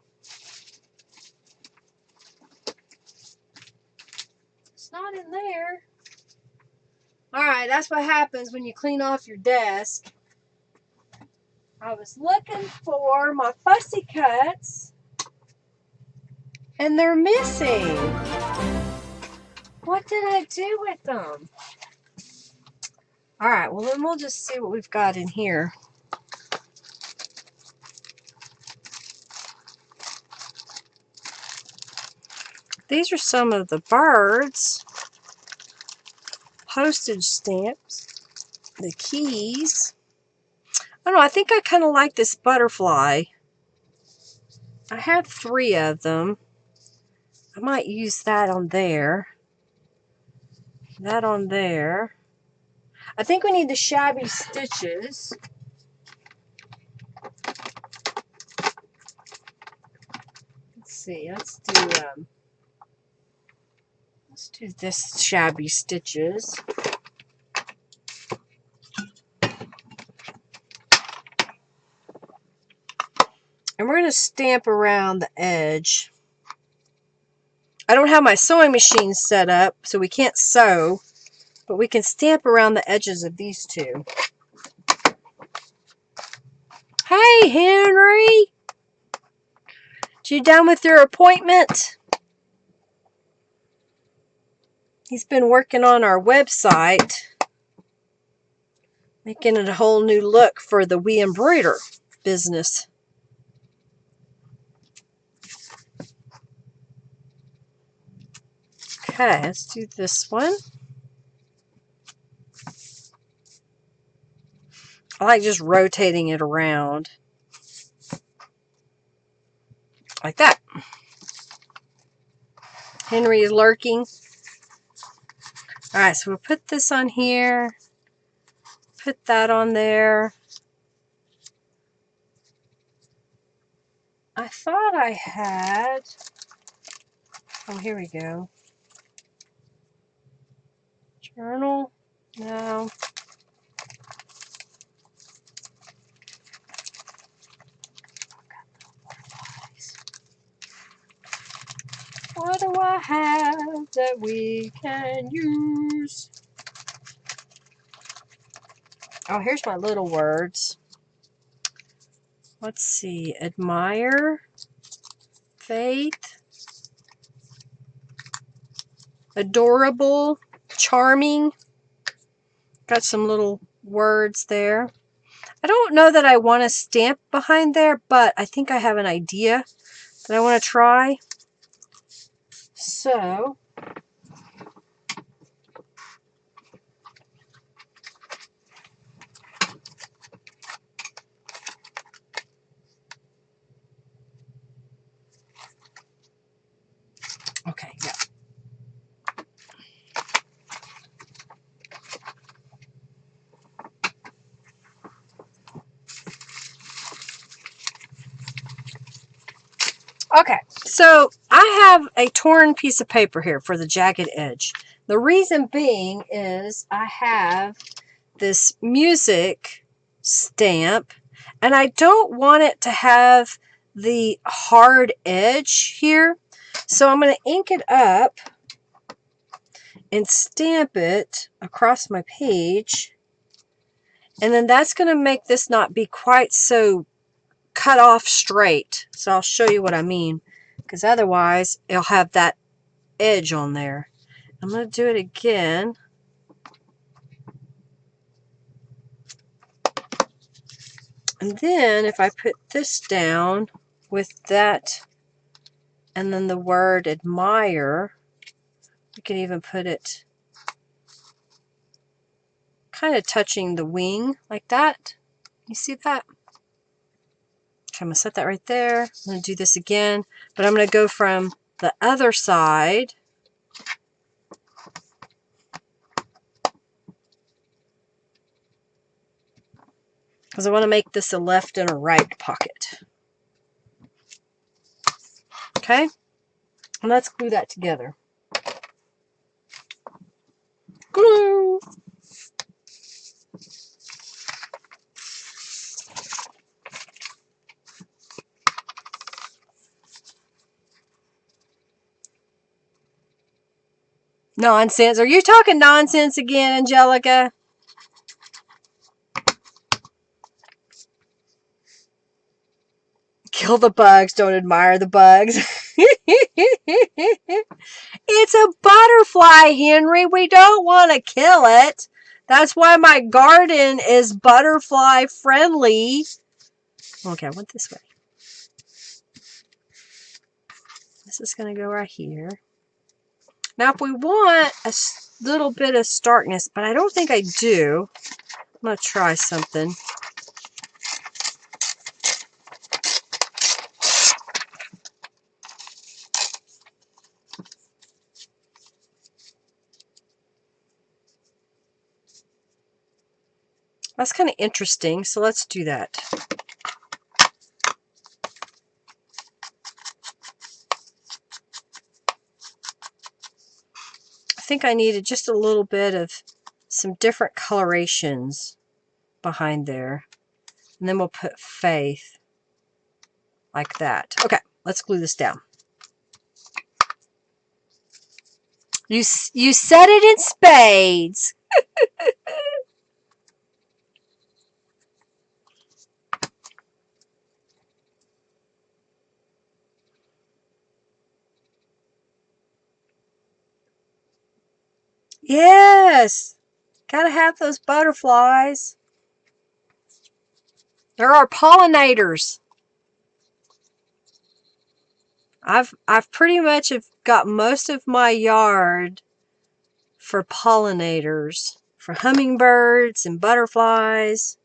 It's not in there. All right, that's what happens when you clean off your desk. I was looking for my fussy cuts, and they're missing. What did I do with them? All right, well, then we'll just see what we've got in here. These are some of the birds. Postage stamps. The keys. I don't know, I think I kind of like this butterfly. I have 3 of them. I might use that on there. That on there. I think we need the shabby stitches. Let's see, let's do this shabby stitches. And we're going to stamp around the edge. I don't have my sewing machine set up, so we can't sew, but we can stamp around the edges of these 2. Hey, Henry! You done with your appointment? He's been working on our website, making it a whole new look for the We Embroider business. Okay, let's do this one. I like just rotating it around. Like that. Henry is lurking. Alright, so we'll put this on here. Put that on there. I thought I had... Oh, here we go. Journal? No. What do I have that we can use? Oh, here's my little words. Let's see. Admire, faith, adorable, charming. Got some little words there. I don't know that I want a stamp behind there, but I think I have an idea that I want to try. So, okay, yeah. Okay, so I have a torn piece of paper here for the jagged edge. The reason being is I have this music stamp and I don't want it to have the hard edge here. So I'm going to ink it up and stamp it across my page. And then that's going to make this not be quite so cut off straight. So I'll show you what I mean, because otherwise it'll have that edge on there. I'm going to do it again. And then if I put this down with that and then the word admire, you can even put it kind of touching the wing like that. You see that? Okay, I'm going to set that right there. I'm going to do this again, but I'm going to go from the other side. Because I want to make this a left and a right pocket. Okay? And let's glue that together. Glue! Nonsense. Are you talking nonsense again, Angelica? Kill the bugs, don't admire the bugs. It's a butterfly, Henry. We don't want to kill it. That's why my garden is butterfly friendly. Okay, I went this way. This is going to go right here. Now, if we want a little bit of starkness, but I don't think I do, I'm going to try something. That's kind of interesting, so let's do that. I think I needed just a little bit of some different colorations behind there. And then we'll put faith like that. Okay, let's glue this down. You said it in spades. Yes, gotta have those butterflies. There are pollinators. I've pretty much have got most of my yard for pollinators, for hummingbirds and butterflies.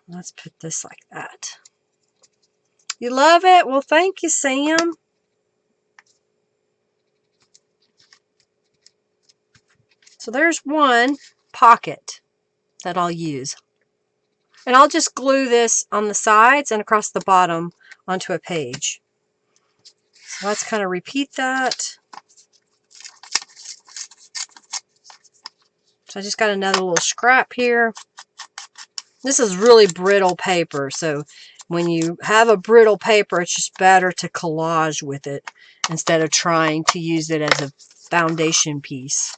Let's put this like that. You love it? Well, thank you, Sam. So there's one pocket that I'll use. And I'll just glue this on the sides and across the bottom onto a page. So let's kind of repeat that. So I just got another little scrap here. This is really brittle paper, so When you have a brittle paper, it's just better to collage with it instead of trying to use it as a foundation piece.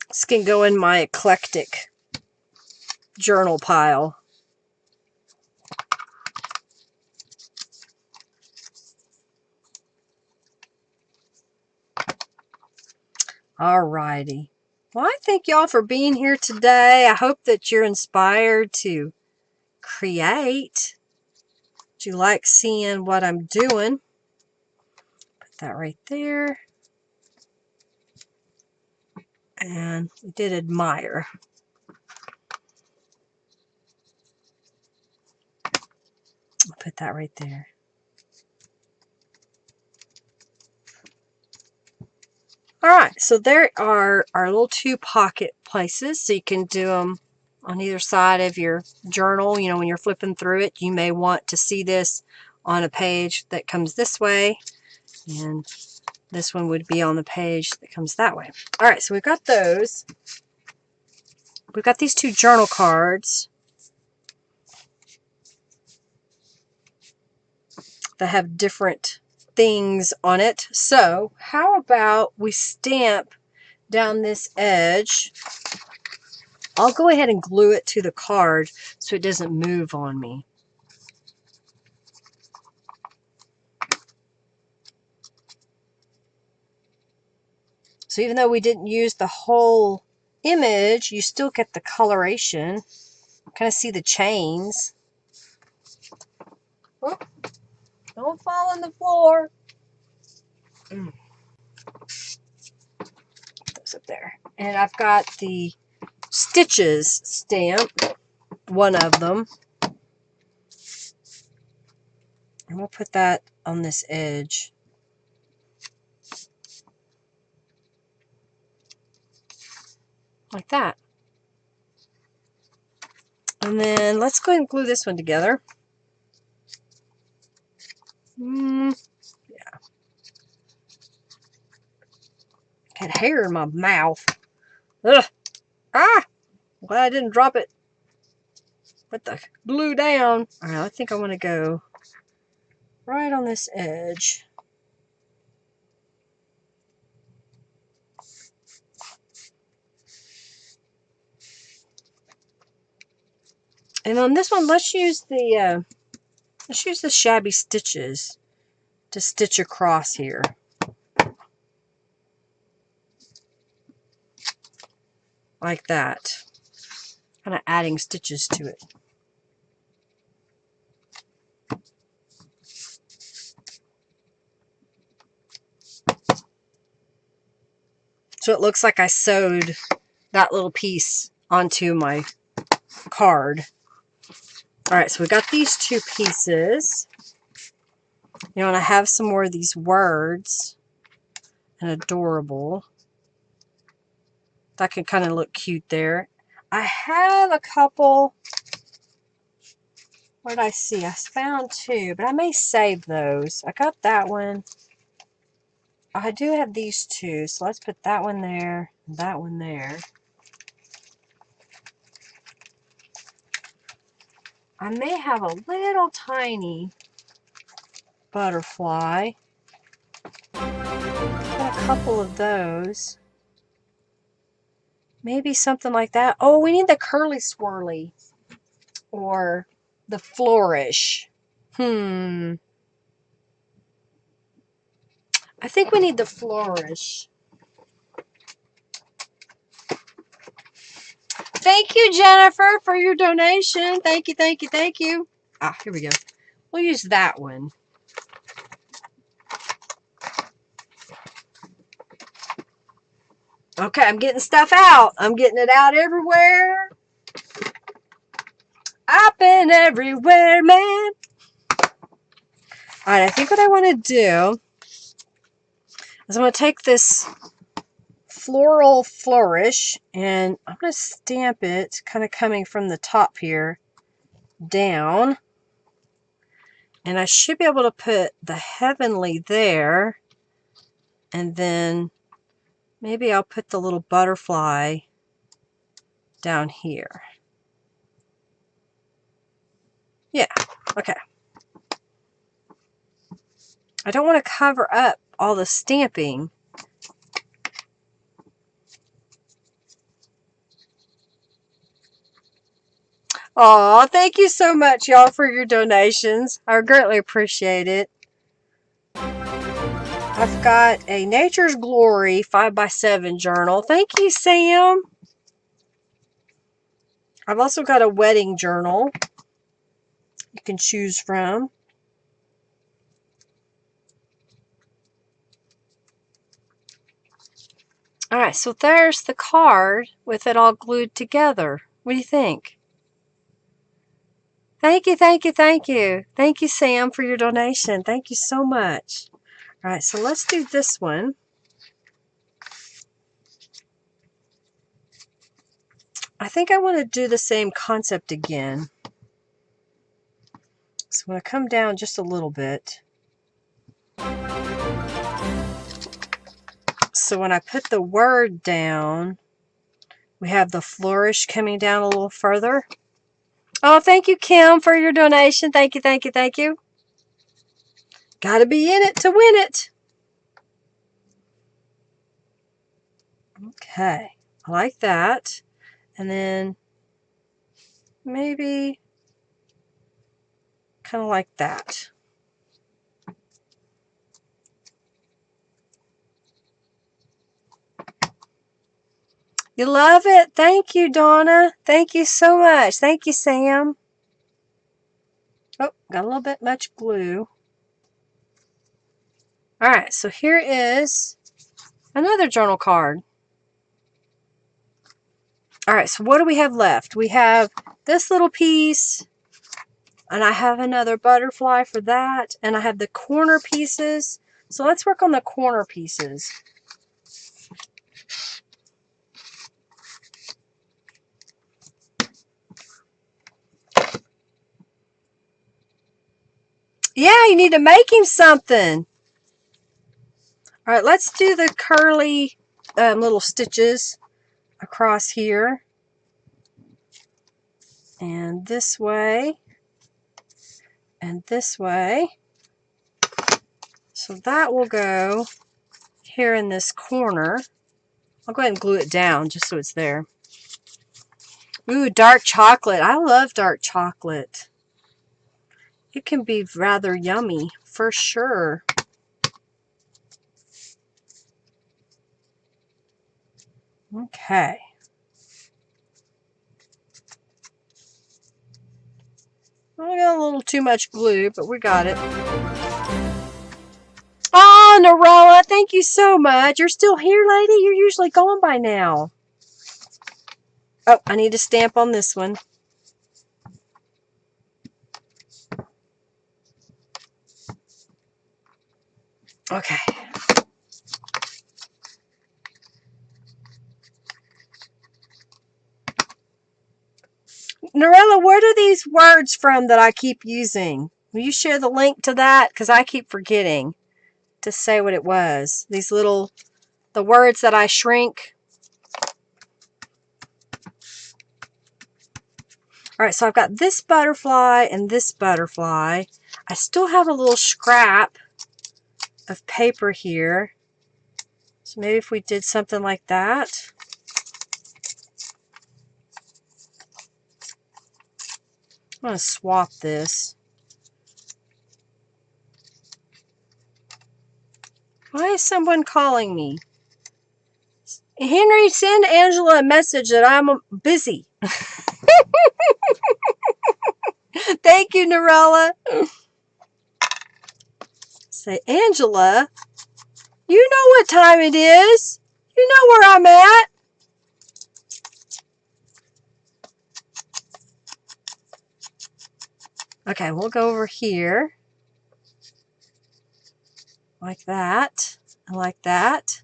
This can go in my eclectic journal pile. Alrighty. Well, I thank y'all for being here today. I hope that you're inspired to create. Do you like seeing what I'm doing? Put that right there. And we did admire. I'll put that right there. Alright, so there are our little 2 pocket places. So you can do them on either side of your journal. You know, when you're flipping through it, you may want to see this on a page that comes this way. And this one would be on the page that comes that way. Alright, so we've got those. We've got these 2 journal cards that have different things on it. So how about we stamp down this edge? I'll go ahead and glue it to the card so it doesn't move on me. So even though we didn't use the whole image, you still get the coloration. Kind of see the chains. Oh, don't fall on the floor. Those up there. And I've got the stitches stamp, one of them. And we'll put that on this edge. Like that. And then let's go ahead and glue this one together. Yeah. Got hair in my mouth. Ugh. Ah! Glad I didn't drop it. Put the glue down. Alright, I think I want to go right on this edge. And on this one, let's use the shabby stitches to stitch across here. Like that. Kind of adding stitches to it. So it looks like I sewed that little piece onto my card. Alright, so we got these 2 pieces. You know, and I have some more of these words. And adorable. That could kind of look cute there. I have a couple. What did I see? I found 2, but I may save those. I got that one. I do have these 2, so let's put that one there, and that one there. I may have a little tiny butterfly. Got a couple of those. Maybe something like that. Oh, we need the curly swirly. Or the flourish. I think we need the flourish. Thank you, Jennifer, for your donation. Thank you, thank you, thank you. Ah, here we go. We'll use that one. Okay, I'm getting stuff out. I'm getting it out everywhere. I've been everywhere, man. Alright, I think what I want to do is I'm going to take this floral flourish and I'm going to stamp it kind of coming from the top here down. And I should be able to put the heavenly there. And then maybe I'll put the little butterfly down here. Yeah, okay. I don't want to cover up all the stamping. Aw, thank you so much, y'all, for your donations. I greatly appreciate it. I've got a Nature's Glory 5x7 journal. Thank you, Sam. I've also got a wedding journal you can choose from. Alright, so there's the card with it all glued together. What do you think? Thank you, thank you, thank you. Thank you, Sam, for your donation. Thank you so much. Alright, so let's do this one. I think I want to do the same concept again. So I'm going to come down just a little bit. So when I put the word down, we have the flourish coming down a little further. Oh, thank you, Kim, for your donation. Thank you, thank you, thank you. Gotta be in it to win it. Okay, I like that. And then maybe kind of like that. You love it? Thank you, Donna. Thank you so much. Thank you, Sam. Oh, got a little bit much glue. Alright, so here is another journal card. Alright, so what do we have left? We have this little piece, and I have another butterfly for that, and I have the corner pieces. So let's work on the corner pieces. Yeah, you need to make him something. Alright, let's do the curly little stitches across here. And this way. And this way. So that will go here in this corner. I'll go ahead and glue it down just so it's there. Ooh, dark chocolate. I love dark chocolate. It can be rather yummy, for sure. Okay. I got a little too much glue, but we got it. Oh, Norella, thank you so much. You're still here, lady? You're usually gone by now. Oh, I need to stamp on this one. Okay. Norella, what are these words from that I keep using? Will you share the link to that? Because I keep forgetting to say what it was. These little, the words that I shrink. Alright, so I've got this butterfly and this butterfly. I still have a little scrap of paper here. So maybe if we did something like that. I'm going to swap this. Why is someone calling me? Henry, send Angela a message that I'm busy. Thank you, Norella. Say, Angela, you know what time it is. You know where I'm at. Okay, we'll go over here. Like that. And like that.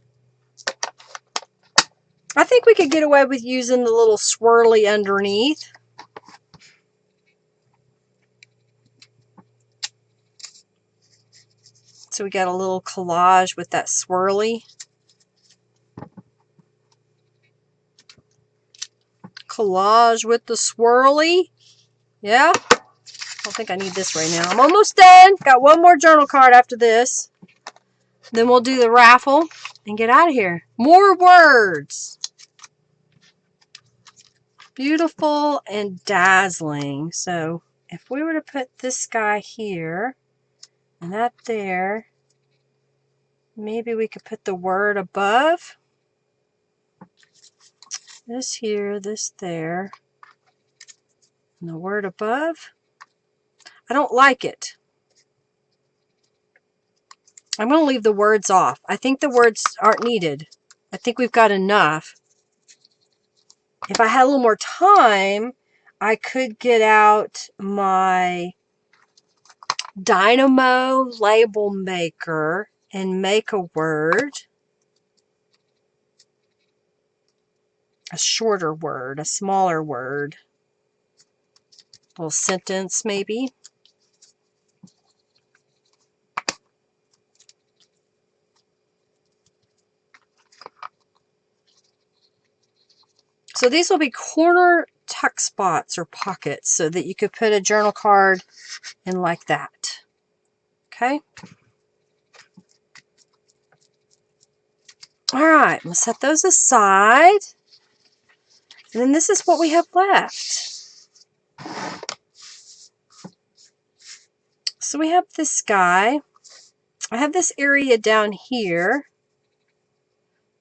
I think we could get away with using the little swirly underneath. So we got a little collage with that swirly. Collage with the swirly. Yeah. I don't think I need this right now. I'm almost done. Got one more journal card after this. Then we'll do the raffle and get out of here. More words. Beautiful and dazzling. So if we were to put this guy here and that there, maybe we could put the word above. This here, this there, and the word above. I don't like it. I'm going to leave the words off. I think the words aren't needed. I think we've got enough. If I had a little more time, I could get out my Dynamo label maker and make a word. A shorter word, a smaller word. A little sentence maybe. So these will be corner tuck spots or pockets so that you could put a journal card in like that. Okay. All right, we'll set those aside. And then this is what we have left. So we have this guy. I have this area down here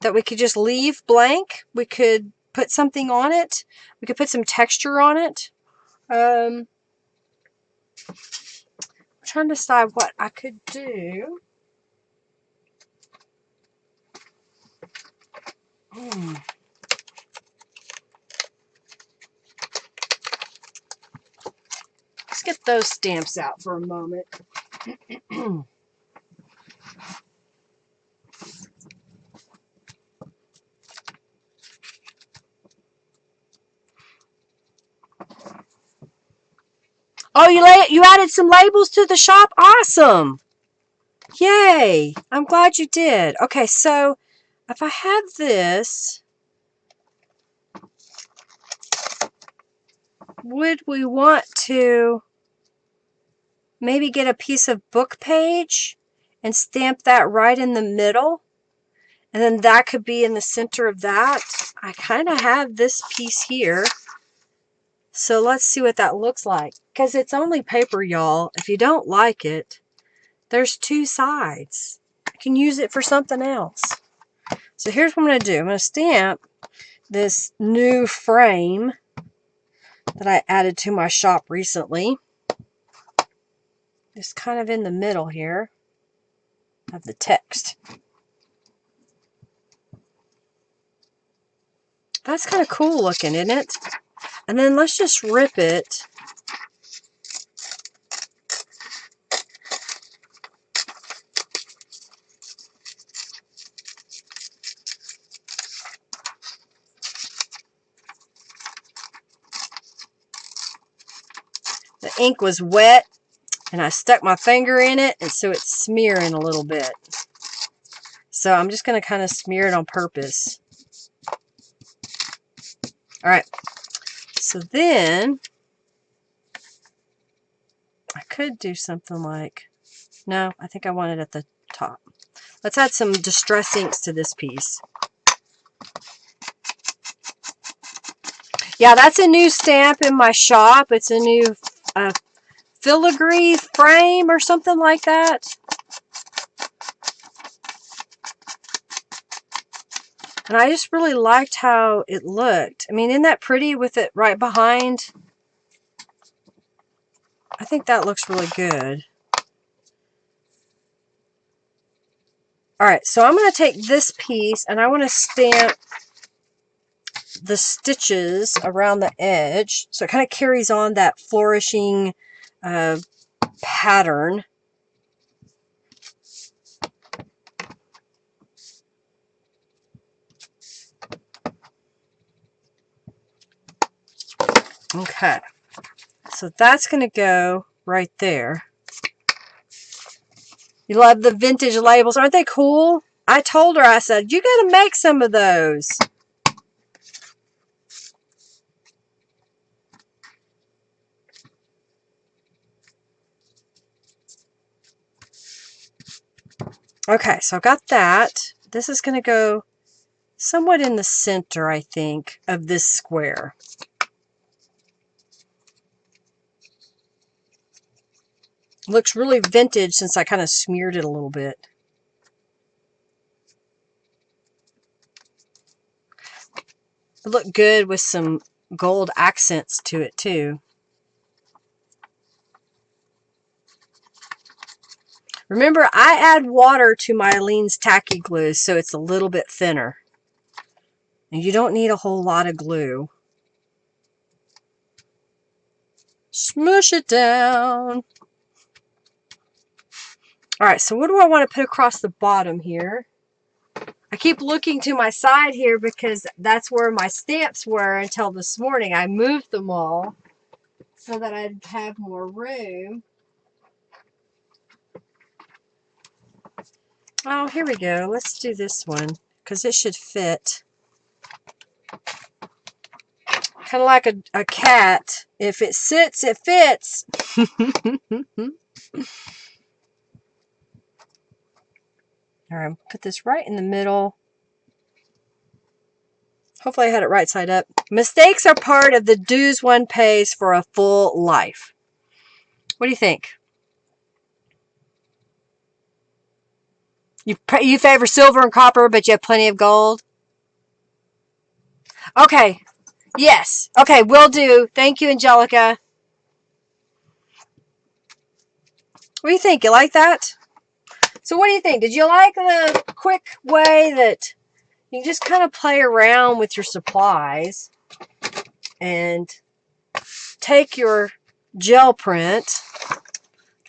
that we could just leave blank. We could put something on it. We could put some texture on it. I'm trying to decide what I could do. Let's get those stamps out for a moment. Oh, you added some labels to the shop? Awesome! Yay! I'm glad you did. Okay, so if I have this, would we want to maybe get a piece of book page and stamp that right in the middle? And then that could be in the center of that. I kind of have this piece here. So let's see what that looks like. Because it's only paper, y'all. If you don't like it, there's two sides. I can use it for something else. So here's what I'm going to do. I'm going to stamp this new frame that I added to my shop recently. Just kind of in the middle here of the text. That's kind of cool looking, isn't it? And then let's just rip it. The ink was wet and I stuck my finger in it, and so it's smearing a little bit. So I'm just going to kind of smear it on purpose. Alright, so then I could do something like, no, I think I want it at the top. Let's add some distress inks to this piece. Yeah, that's a new stamp in my shop. It's a new filigree frame or something like that. And I just really liked how it looked. I mean, isn't that pretty with it right behind? I think that looks really good. Alright, so I'm going to take this piece and I want to stamp the stitches around the edge. So it kind of carries on that flourishing pattern. Okay, so that's going to go right there. You love the vintage labels. Aren't they cool? I told her, I said, you got to make some of those. Okay, so I've got that. This is going to go somewhat in the center, I think, of this square. Looks really vintage since I kind of smeared it a little bit. It looked good with some gold accents to it too. Remember, I add water to my Aleene's tacky glue so it's a little bit thinner. And you don't need a whole lot of glue. Smush it down. Alright, so what do I want to put across the bottom here? I keep looking to my side here because that's where my stamps were until this morning. I moved them all so that I'd have more room. Oh, here we go. Let's do this one because it should fit. Kind of like a cat. If it sits, it fits. Alright, put this right in the middle. Hopefully I had it right side up. Mistakes are part of the dues one pays for a full life. What do you think? You favor silver and copper, but you have plenty of gold? Okay. Yes. Okay, will do. Thank you, Angelica. What do you think? You like that? So what do you think? Did you like the quick way that you can just kind of play around with your supplies and take your gel print,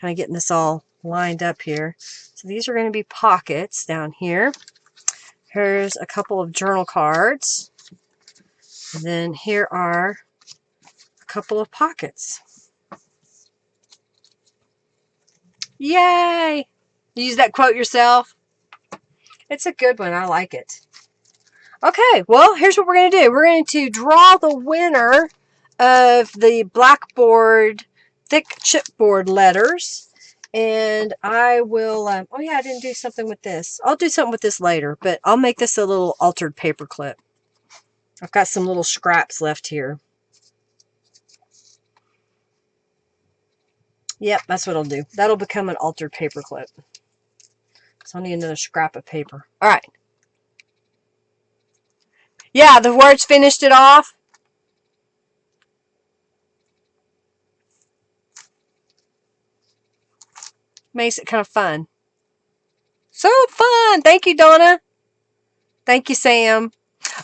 kind of getting this all lined up here. So these are going to be pockets down here. Here's a couple of journal cards. And then here are a couple of pockets. Yay! You use that quote yourself? It's a good one. I like it. Okay, well, here's what we're going to do. We're going to draw the winner of the blackboard thick chipboard letters. And I will, oh yeah, I didn't do something with this. I'll do something with this later, but I'll make this a little altered paper clip. I've got some little scraps left here. Yep, that's what I'll do. That'll become an altered paper clip. So I'll need another scrap of paper. All right. Yeah, the words finished it off. Makes it kind of fun. So fun. Thank you, Donna. Thank you, Sam.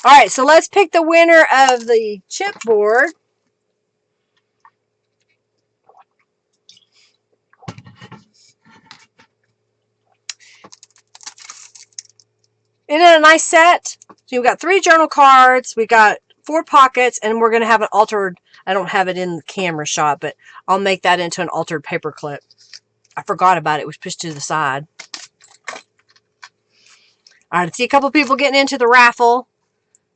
All right, so let's pick the winner of the chipboard. Isn't it a nice set? So you've got 3 journal cards. We got 4 pockets, and we're going to have an altered, I don't have it in the camera shot, but I'll make that into an altered paper clip. I forgot about it. It was pushed to the side. All right, I see a couple people getting into the raffle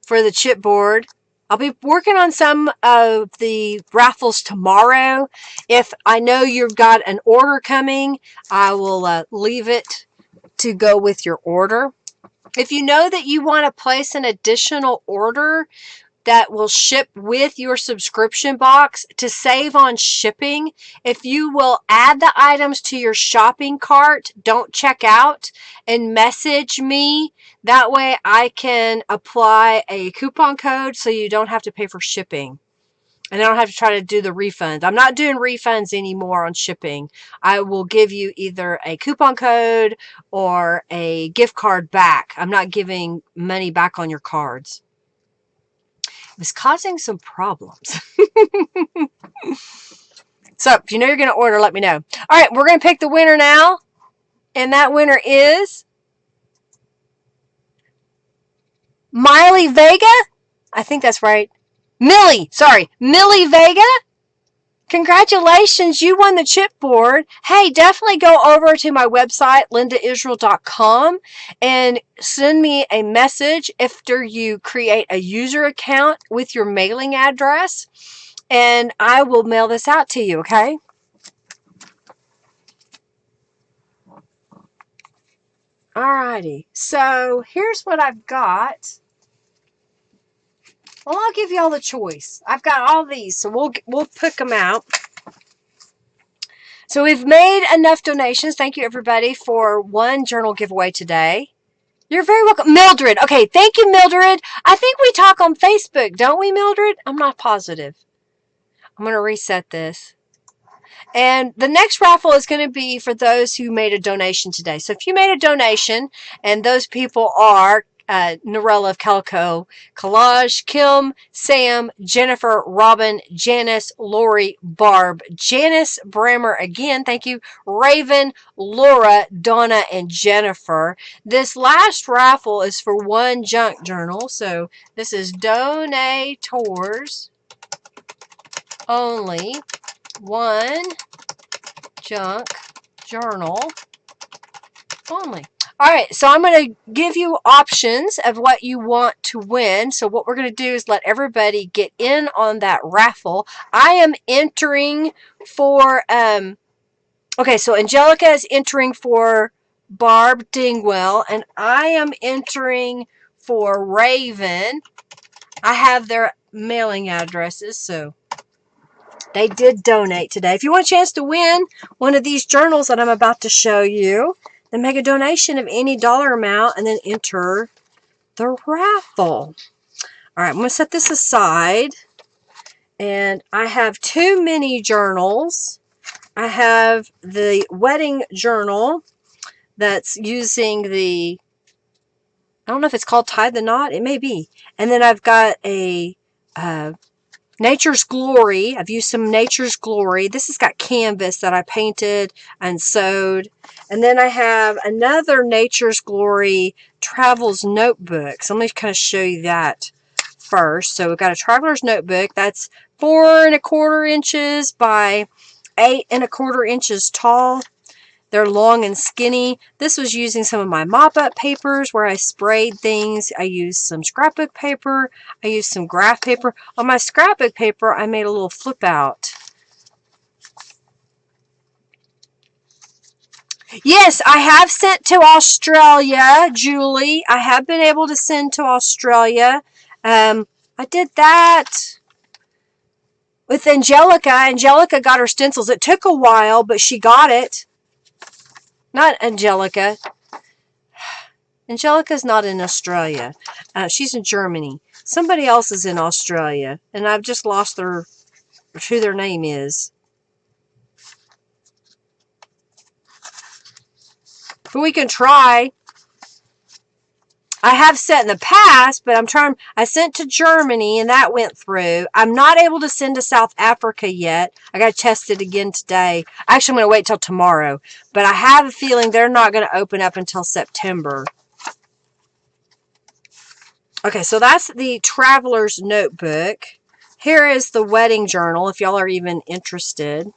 for the chipboard. I'll be working on some of the raffles tomorrow. If I know you've got an order coming, I will leave it to go with your order. If you know that you want to place an additional order that will ship with your subscription box to save on shipping, if you will add the items to your shopping cart, don't check out, and message me. That way I can apply a coupon code so you don't have to pay for shipping. And I don't have to try to do the refunds. I'm not doing refunds anymore on shipping. I will give you either a coupon code or a gift card back. I'm not giving money back on your cards. It was causing some problems. So if you know you're going to order, let me know. All right, we're going to pick the winner now. And that winner is Miley Vega. I think that's right. Millie, sorry. Millie Vega. Congratulations, you won the chipboard. Hey, definitely go over to my website, lindaisrael.com, and send me a message after you create a user account with your mailing address, and I will mail this out to you, okay? Alrighty, so here's what I've got. Well, I'll give you all the choice. I've got all these, so we'll pick them out. So we've made enough donations. Thank you, everybody, for one journal giveaway today. You're very welcome. Mildred. Okay, thank you, Mildred. I think we talk on Facebook, don't we, Mildred? I'm not positive. I'm going to reset this. And the next raffle is going to be for those who made a donation today. So if you made a donation, and those people are Norella of Calico, Collage, Kim, Sam, Jennifer, Robin, Janice, Lori, Barb, Janice, Brammer, again, thank you, Raven, Laura, Donna, and Jennifer. This last raffle is for one junk journal. So this is donators only. One junk journal only. All right, so I'm going to give you options of what you want to win. So what we're going to do is let everybody get in on that raffle. I am entering for, okay, so Angelica is entering for Barb Dingwell, and I am entering for Raven. I have their mailing addresses, so they did donate today. If you want a chance to win one of these journals that I'm about to show you, then make a donation of any dollar amount and then enter the raffle. All right, I'm going to set this aside. And I have two mini journals. I have the wedding journal that's using the, I don't know if it's called Tie the Knot. It may be. And then I've got a Nature's Glory. I've used some Nature's Glory. This has got canvas that I painted and sewed. And then I have another Nature's Glory Travels Notebook. So let me kind of show you that first. So we've got a Traveler's Notebook. That's 4 1/4 inches by 8 1/4 inches tall. They're long and skinny. This was using some of my mop-up papers where I sprayed things. I used some scrapbook paper. I used some graph paper. On my scrapbook paper, I made a little flip out. Yes, I have sent to Australia, Julie. I have been able to send to Australia. I did that with Angelica. Angelica got her stencils. It took a while, but she got it. Not Angelica. Angelica's not in Australia. She's in Germany. Somebody else is in Australia, and I've just lost who their name is. But we can try. I have sent in the past, but I sent to Germany, and that went through. I'm not able to send to South Africa yet. I got to test it again today. Actually, I'm going to wait till tomorrow. But I have a feeling they're not going to open up until September. Okay, so that's the Traveler's Notebook. Here is the wedding journal, if y'all are even interested.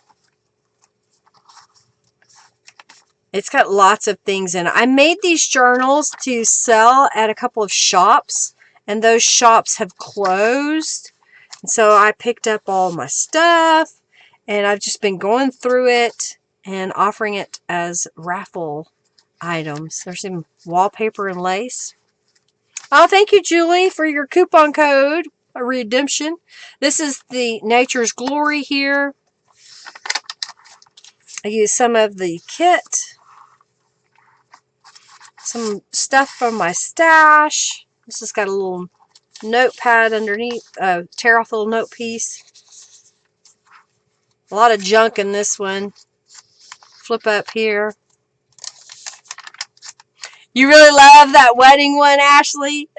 It's got lots of things in it. I made these journals to sell at a couple of shops, and those shops have closed. And so I picked up all my stuff, and I've just been going through it and offering it as raffle items. There's some wallpaper and lace. Oh, thank you, Julie, for your coupon code redemption. This is the Nature's Glory here. I used some of the kit. Some stuff from my stash. This has got a little notepad underneath. Tear off a little note piece. A lot of junk in this one. Flip up here. You really love that wedding one, Ashley?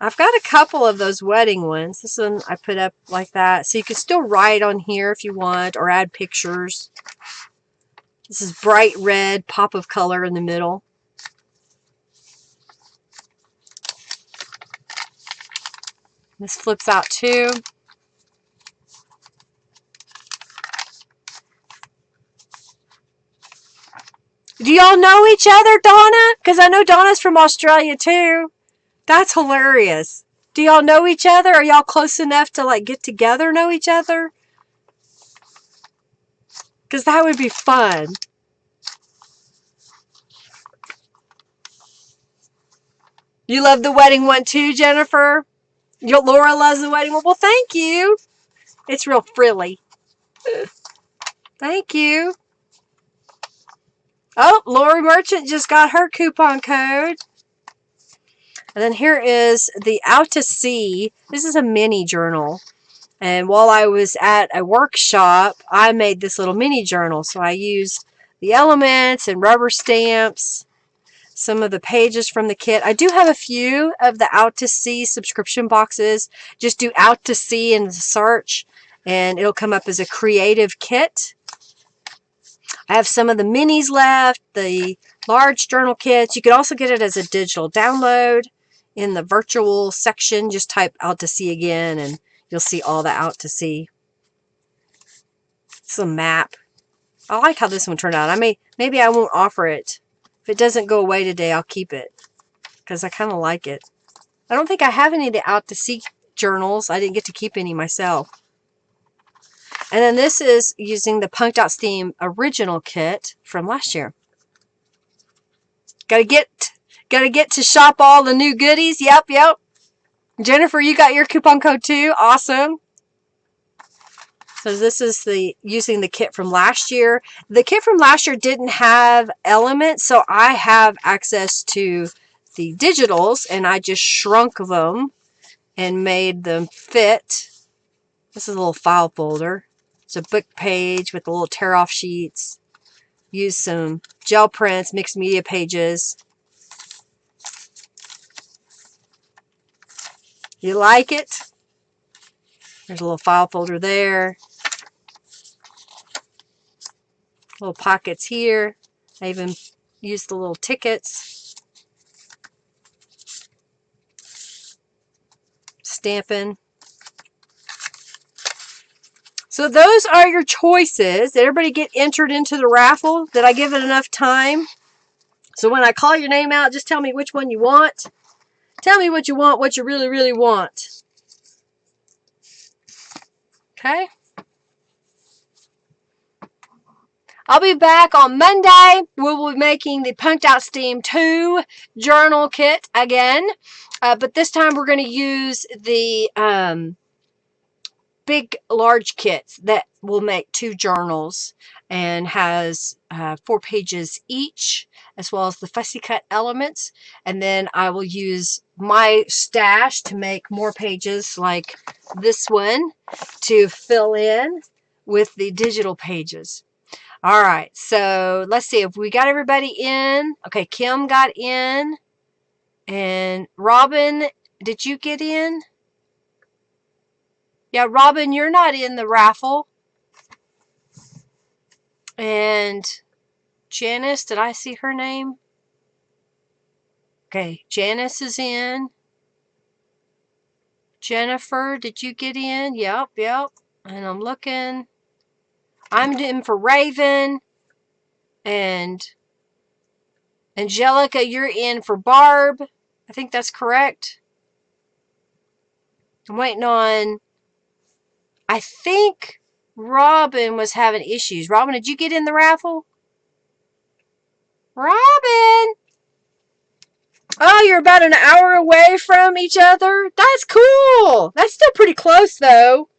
I've got a couple of those wedding ones. This one I put up like that. So you can still write on here if you want, or add pictures. This is bright red, pop of color in the middle. This flips out too. Do y'all know each other, Donna? Because I know Donna's from Australia too. That's hilarious. Do y'all know each other? Are y'all close enough to like get together, know each other? Because that would be fun. You love the wedding one too, Jennifer? Laura loves the wedding one. Well, thank you. It's real frilly. Thank you. Oh, Lori Merchant just got her coupon code. And then here is the Out to Sea. This is a mini journal. And while I was at a workshop, I made this little mini journal. So I used the elements and rubber stamps, some of the pages from the kit. I do have a few of the Out to Sea subscription boxes. Just do Out to Sea in the search and it'll come up as a creative kit. I have some of the minis left, the large journal kits. You could also get it as a digital download in the virtual section. Just type Out to Sea again and you'll see all the Out to Sea. It's a map. I like how this one turned out. Maybe I won't offer it. If it doesn't go away today, I'll keep it because I kind of like it. I don't think I have any of the Out to Sea journals. I didn't get to keep any myself. And then this is using the Polka Dot Steam original kit from last year. Gotta get to shop all the new goodies. Yep. Jennifer, you got your coupon code too. Awesome. So this is using the kit from last year. The kit from last year didn't have elements, so I have access to the digitals, and I just shrunk them and made them fit. This is a little file folder. It's a book page with the little tear-off sheets. Use some gel prints, mixed media pages. You like it? There's a little file folder there. Little pockets here. I even used the little tickets. Stamping. So those are your choices. Did everybody get entered into the raffle? Did I give it enough time? So when I call your name out, just tell me which one you want. Tell me what you want, what you really, really want. Okay? I'll be back on Monday. We will be making the Polka Dot Steam 2 journal kit again. But this time we're going to use the big, large kits that will make 2 journals and has 4 pages each, as well as the fussy cut elements. And then I will use my stash to make more pages like this one to fill in with the digital pages. All right, so let's see if we got everybody in. Okay, Kim got in. And Robin, did you get in? Yeah, Robin, you're not in the raffle. And Janice, did I see her name? Okay, Janice is in. Jennifer, did you get in? Yep. And I'm looking. I'm in for Raven. And Angelica, you're in for Barb. I think that's correct. I'm waiting on... I think Robin was having issues. Robin, did you get in the raffle? Robin! Oh, you're about an hour away from each other? That's cool. That's still pretty close, though.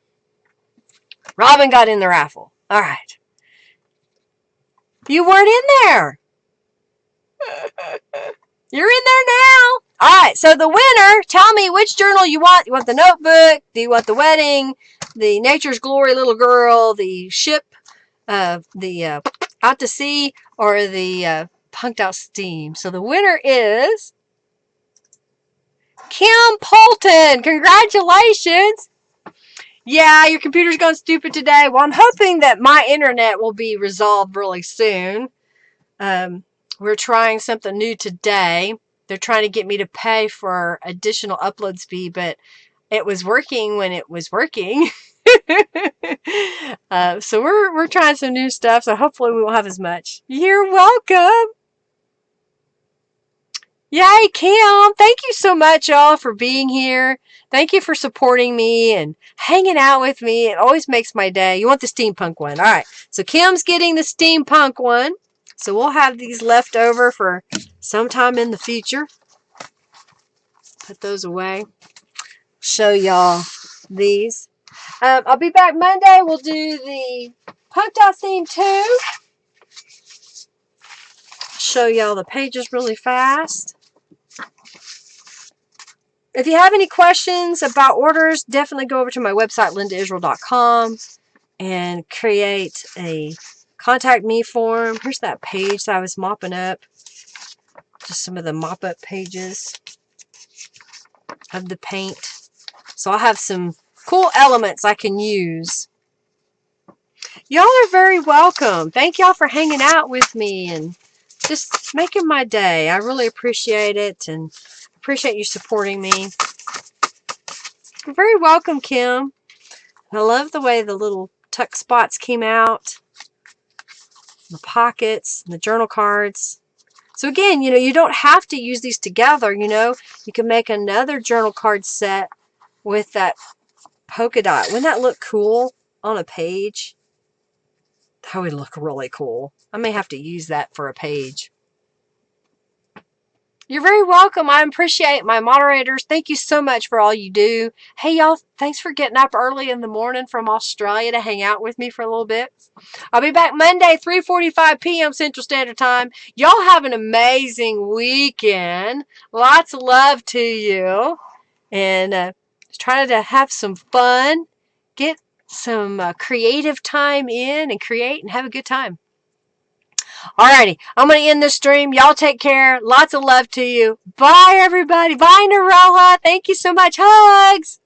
Robin got in the raffle. All right. You weren't in there. You're in there now. All right, so the winner, tell me which journal you want. You want the notebook? Do you want the wedding? The Nature's Glory little girl? The ship? The Out to Sea? Or the Polka Dot Steam? So the winner is Kim Polton. Congratulations. Yeah, your computer's gone stupid today. Well, I'm hoping that my internet will be resolved really soon. We're trying something new today. They're trying to get me to pay for additional upload speed, but it was working when it was working. So we're trying some new stuff, so hopefully we won't have as much. You're welcome. Yay, Kim. Thank you so much, y'all, for being here. Thank you for supporting me and hanging out with me. It always makes my day. You want the steampunk one. All right. So Kim's getting the steampunk one. So we'll have these left over for sometime in the future. Put those away. Show y'all these. I'll be back Monday. We'll do the Polka Dot theme too. Show y'all the pages really fast. If you have any questions about orders, definitely go over to my website, lindaisrael.com, and create a contact me form. Here's that page that I was mopping up. Just some of the mop up pages of the paint. So I'll have some cool elements I can use. Y'all are very welcome. Thank y'all for hanging out with me and just making my day. I really appreciate it and appreciate you supporting me. You're very welcome, Kim. I love the way the little tuck spots came out, the pockets, and the journal cards. So again, you don't have to use these together, You can make another journal card set with that polka dot. Wouldn't that look cool on a page? That would look really cool. I may have to use that for a page. You're very welcome. I appreciate my moderators. Thank you so much for all you do. Hey, y'all, thanks for getting up early in the morning from Australia to hang out with me for a little bit. I'll be back Monday, 3:45 p.m. Central Standard Time. Y'all have an amazing weekend. Lots of love to you. And try to have some fun. Get some creative time in and create and have a good time. Alrighty, I'm going to end this stream. Y'all take care. Lots of love to you. Bye, everybody. Bye, Narella. Thank you so much. Hugs.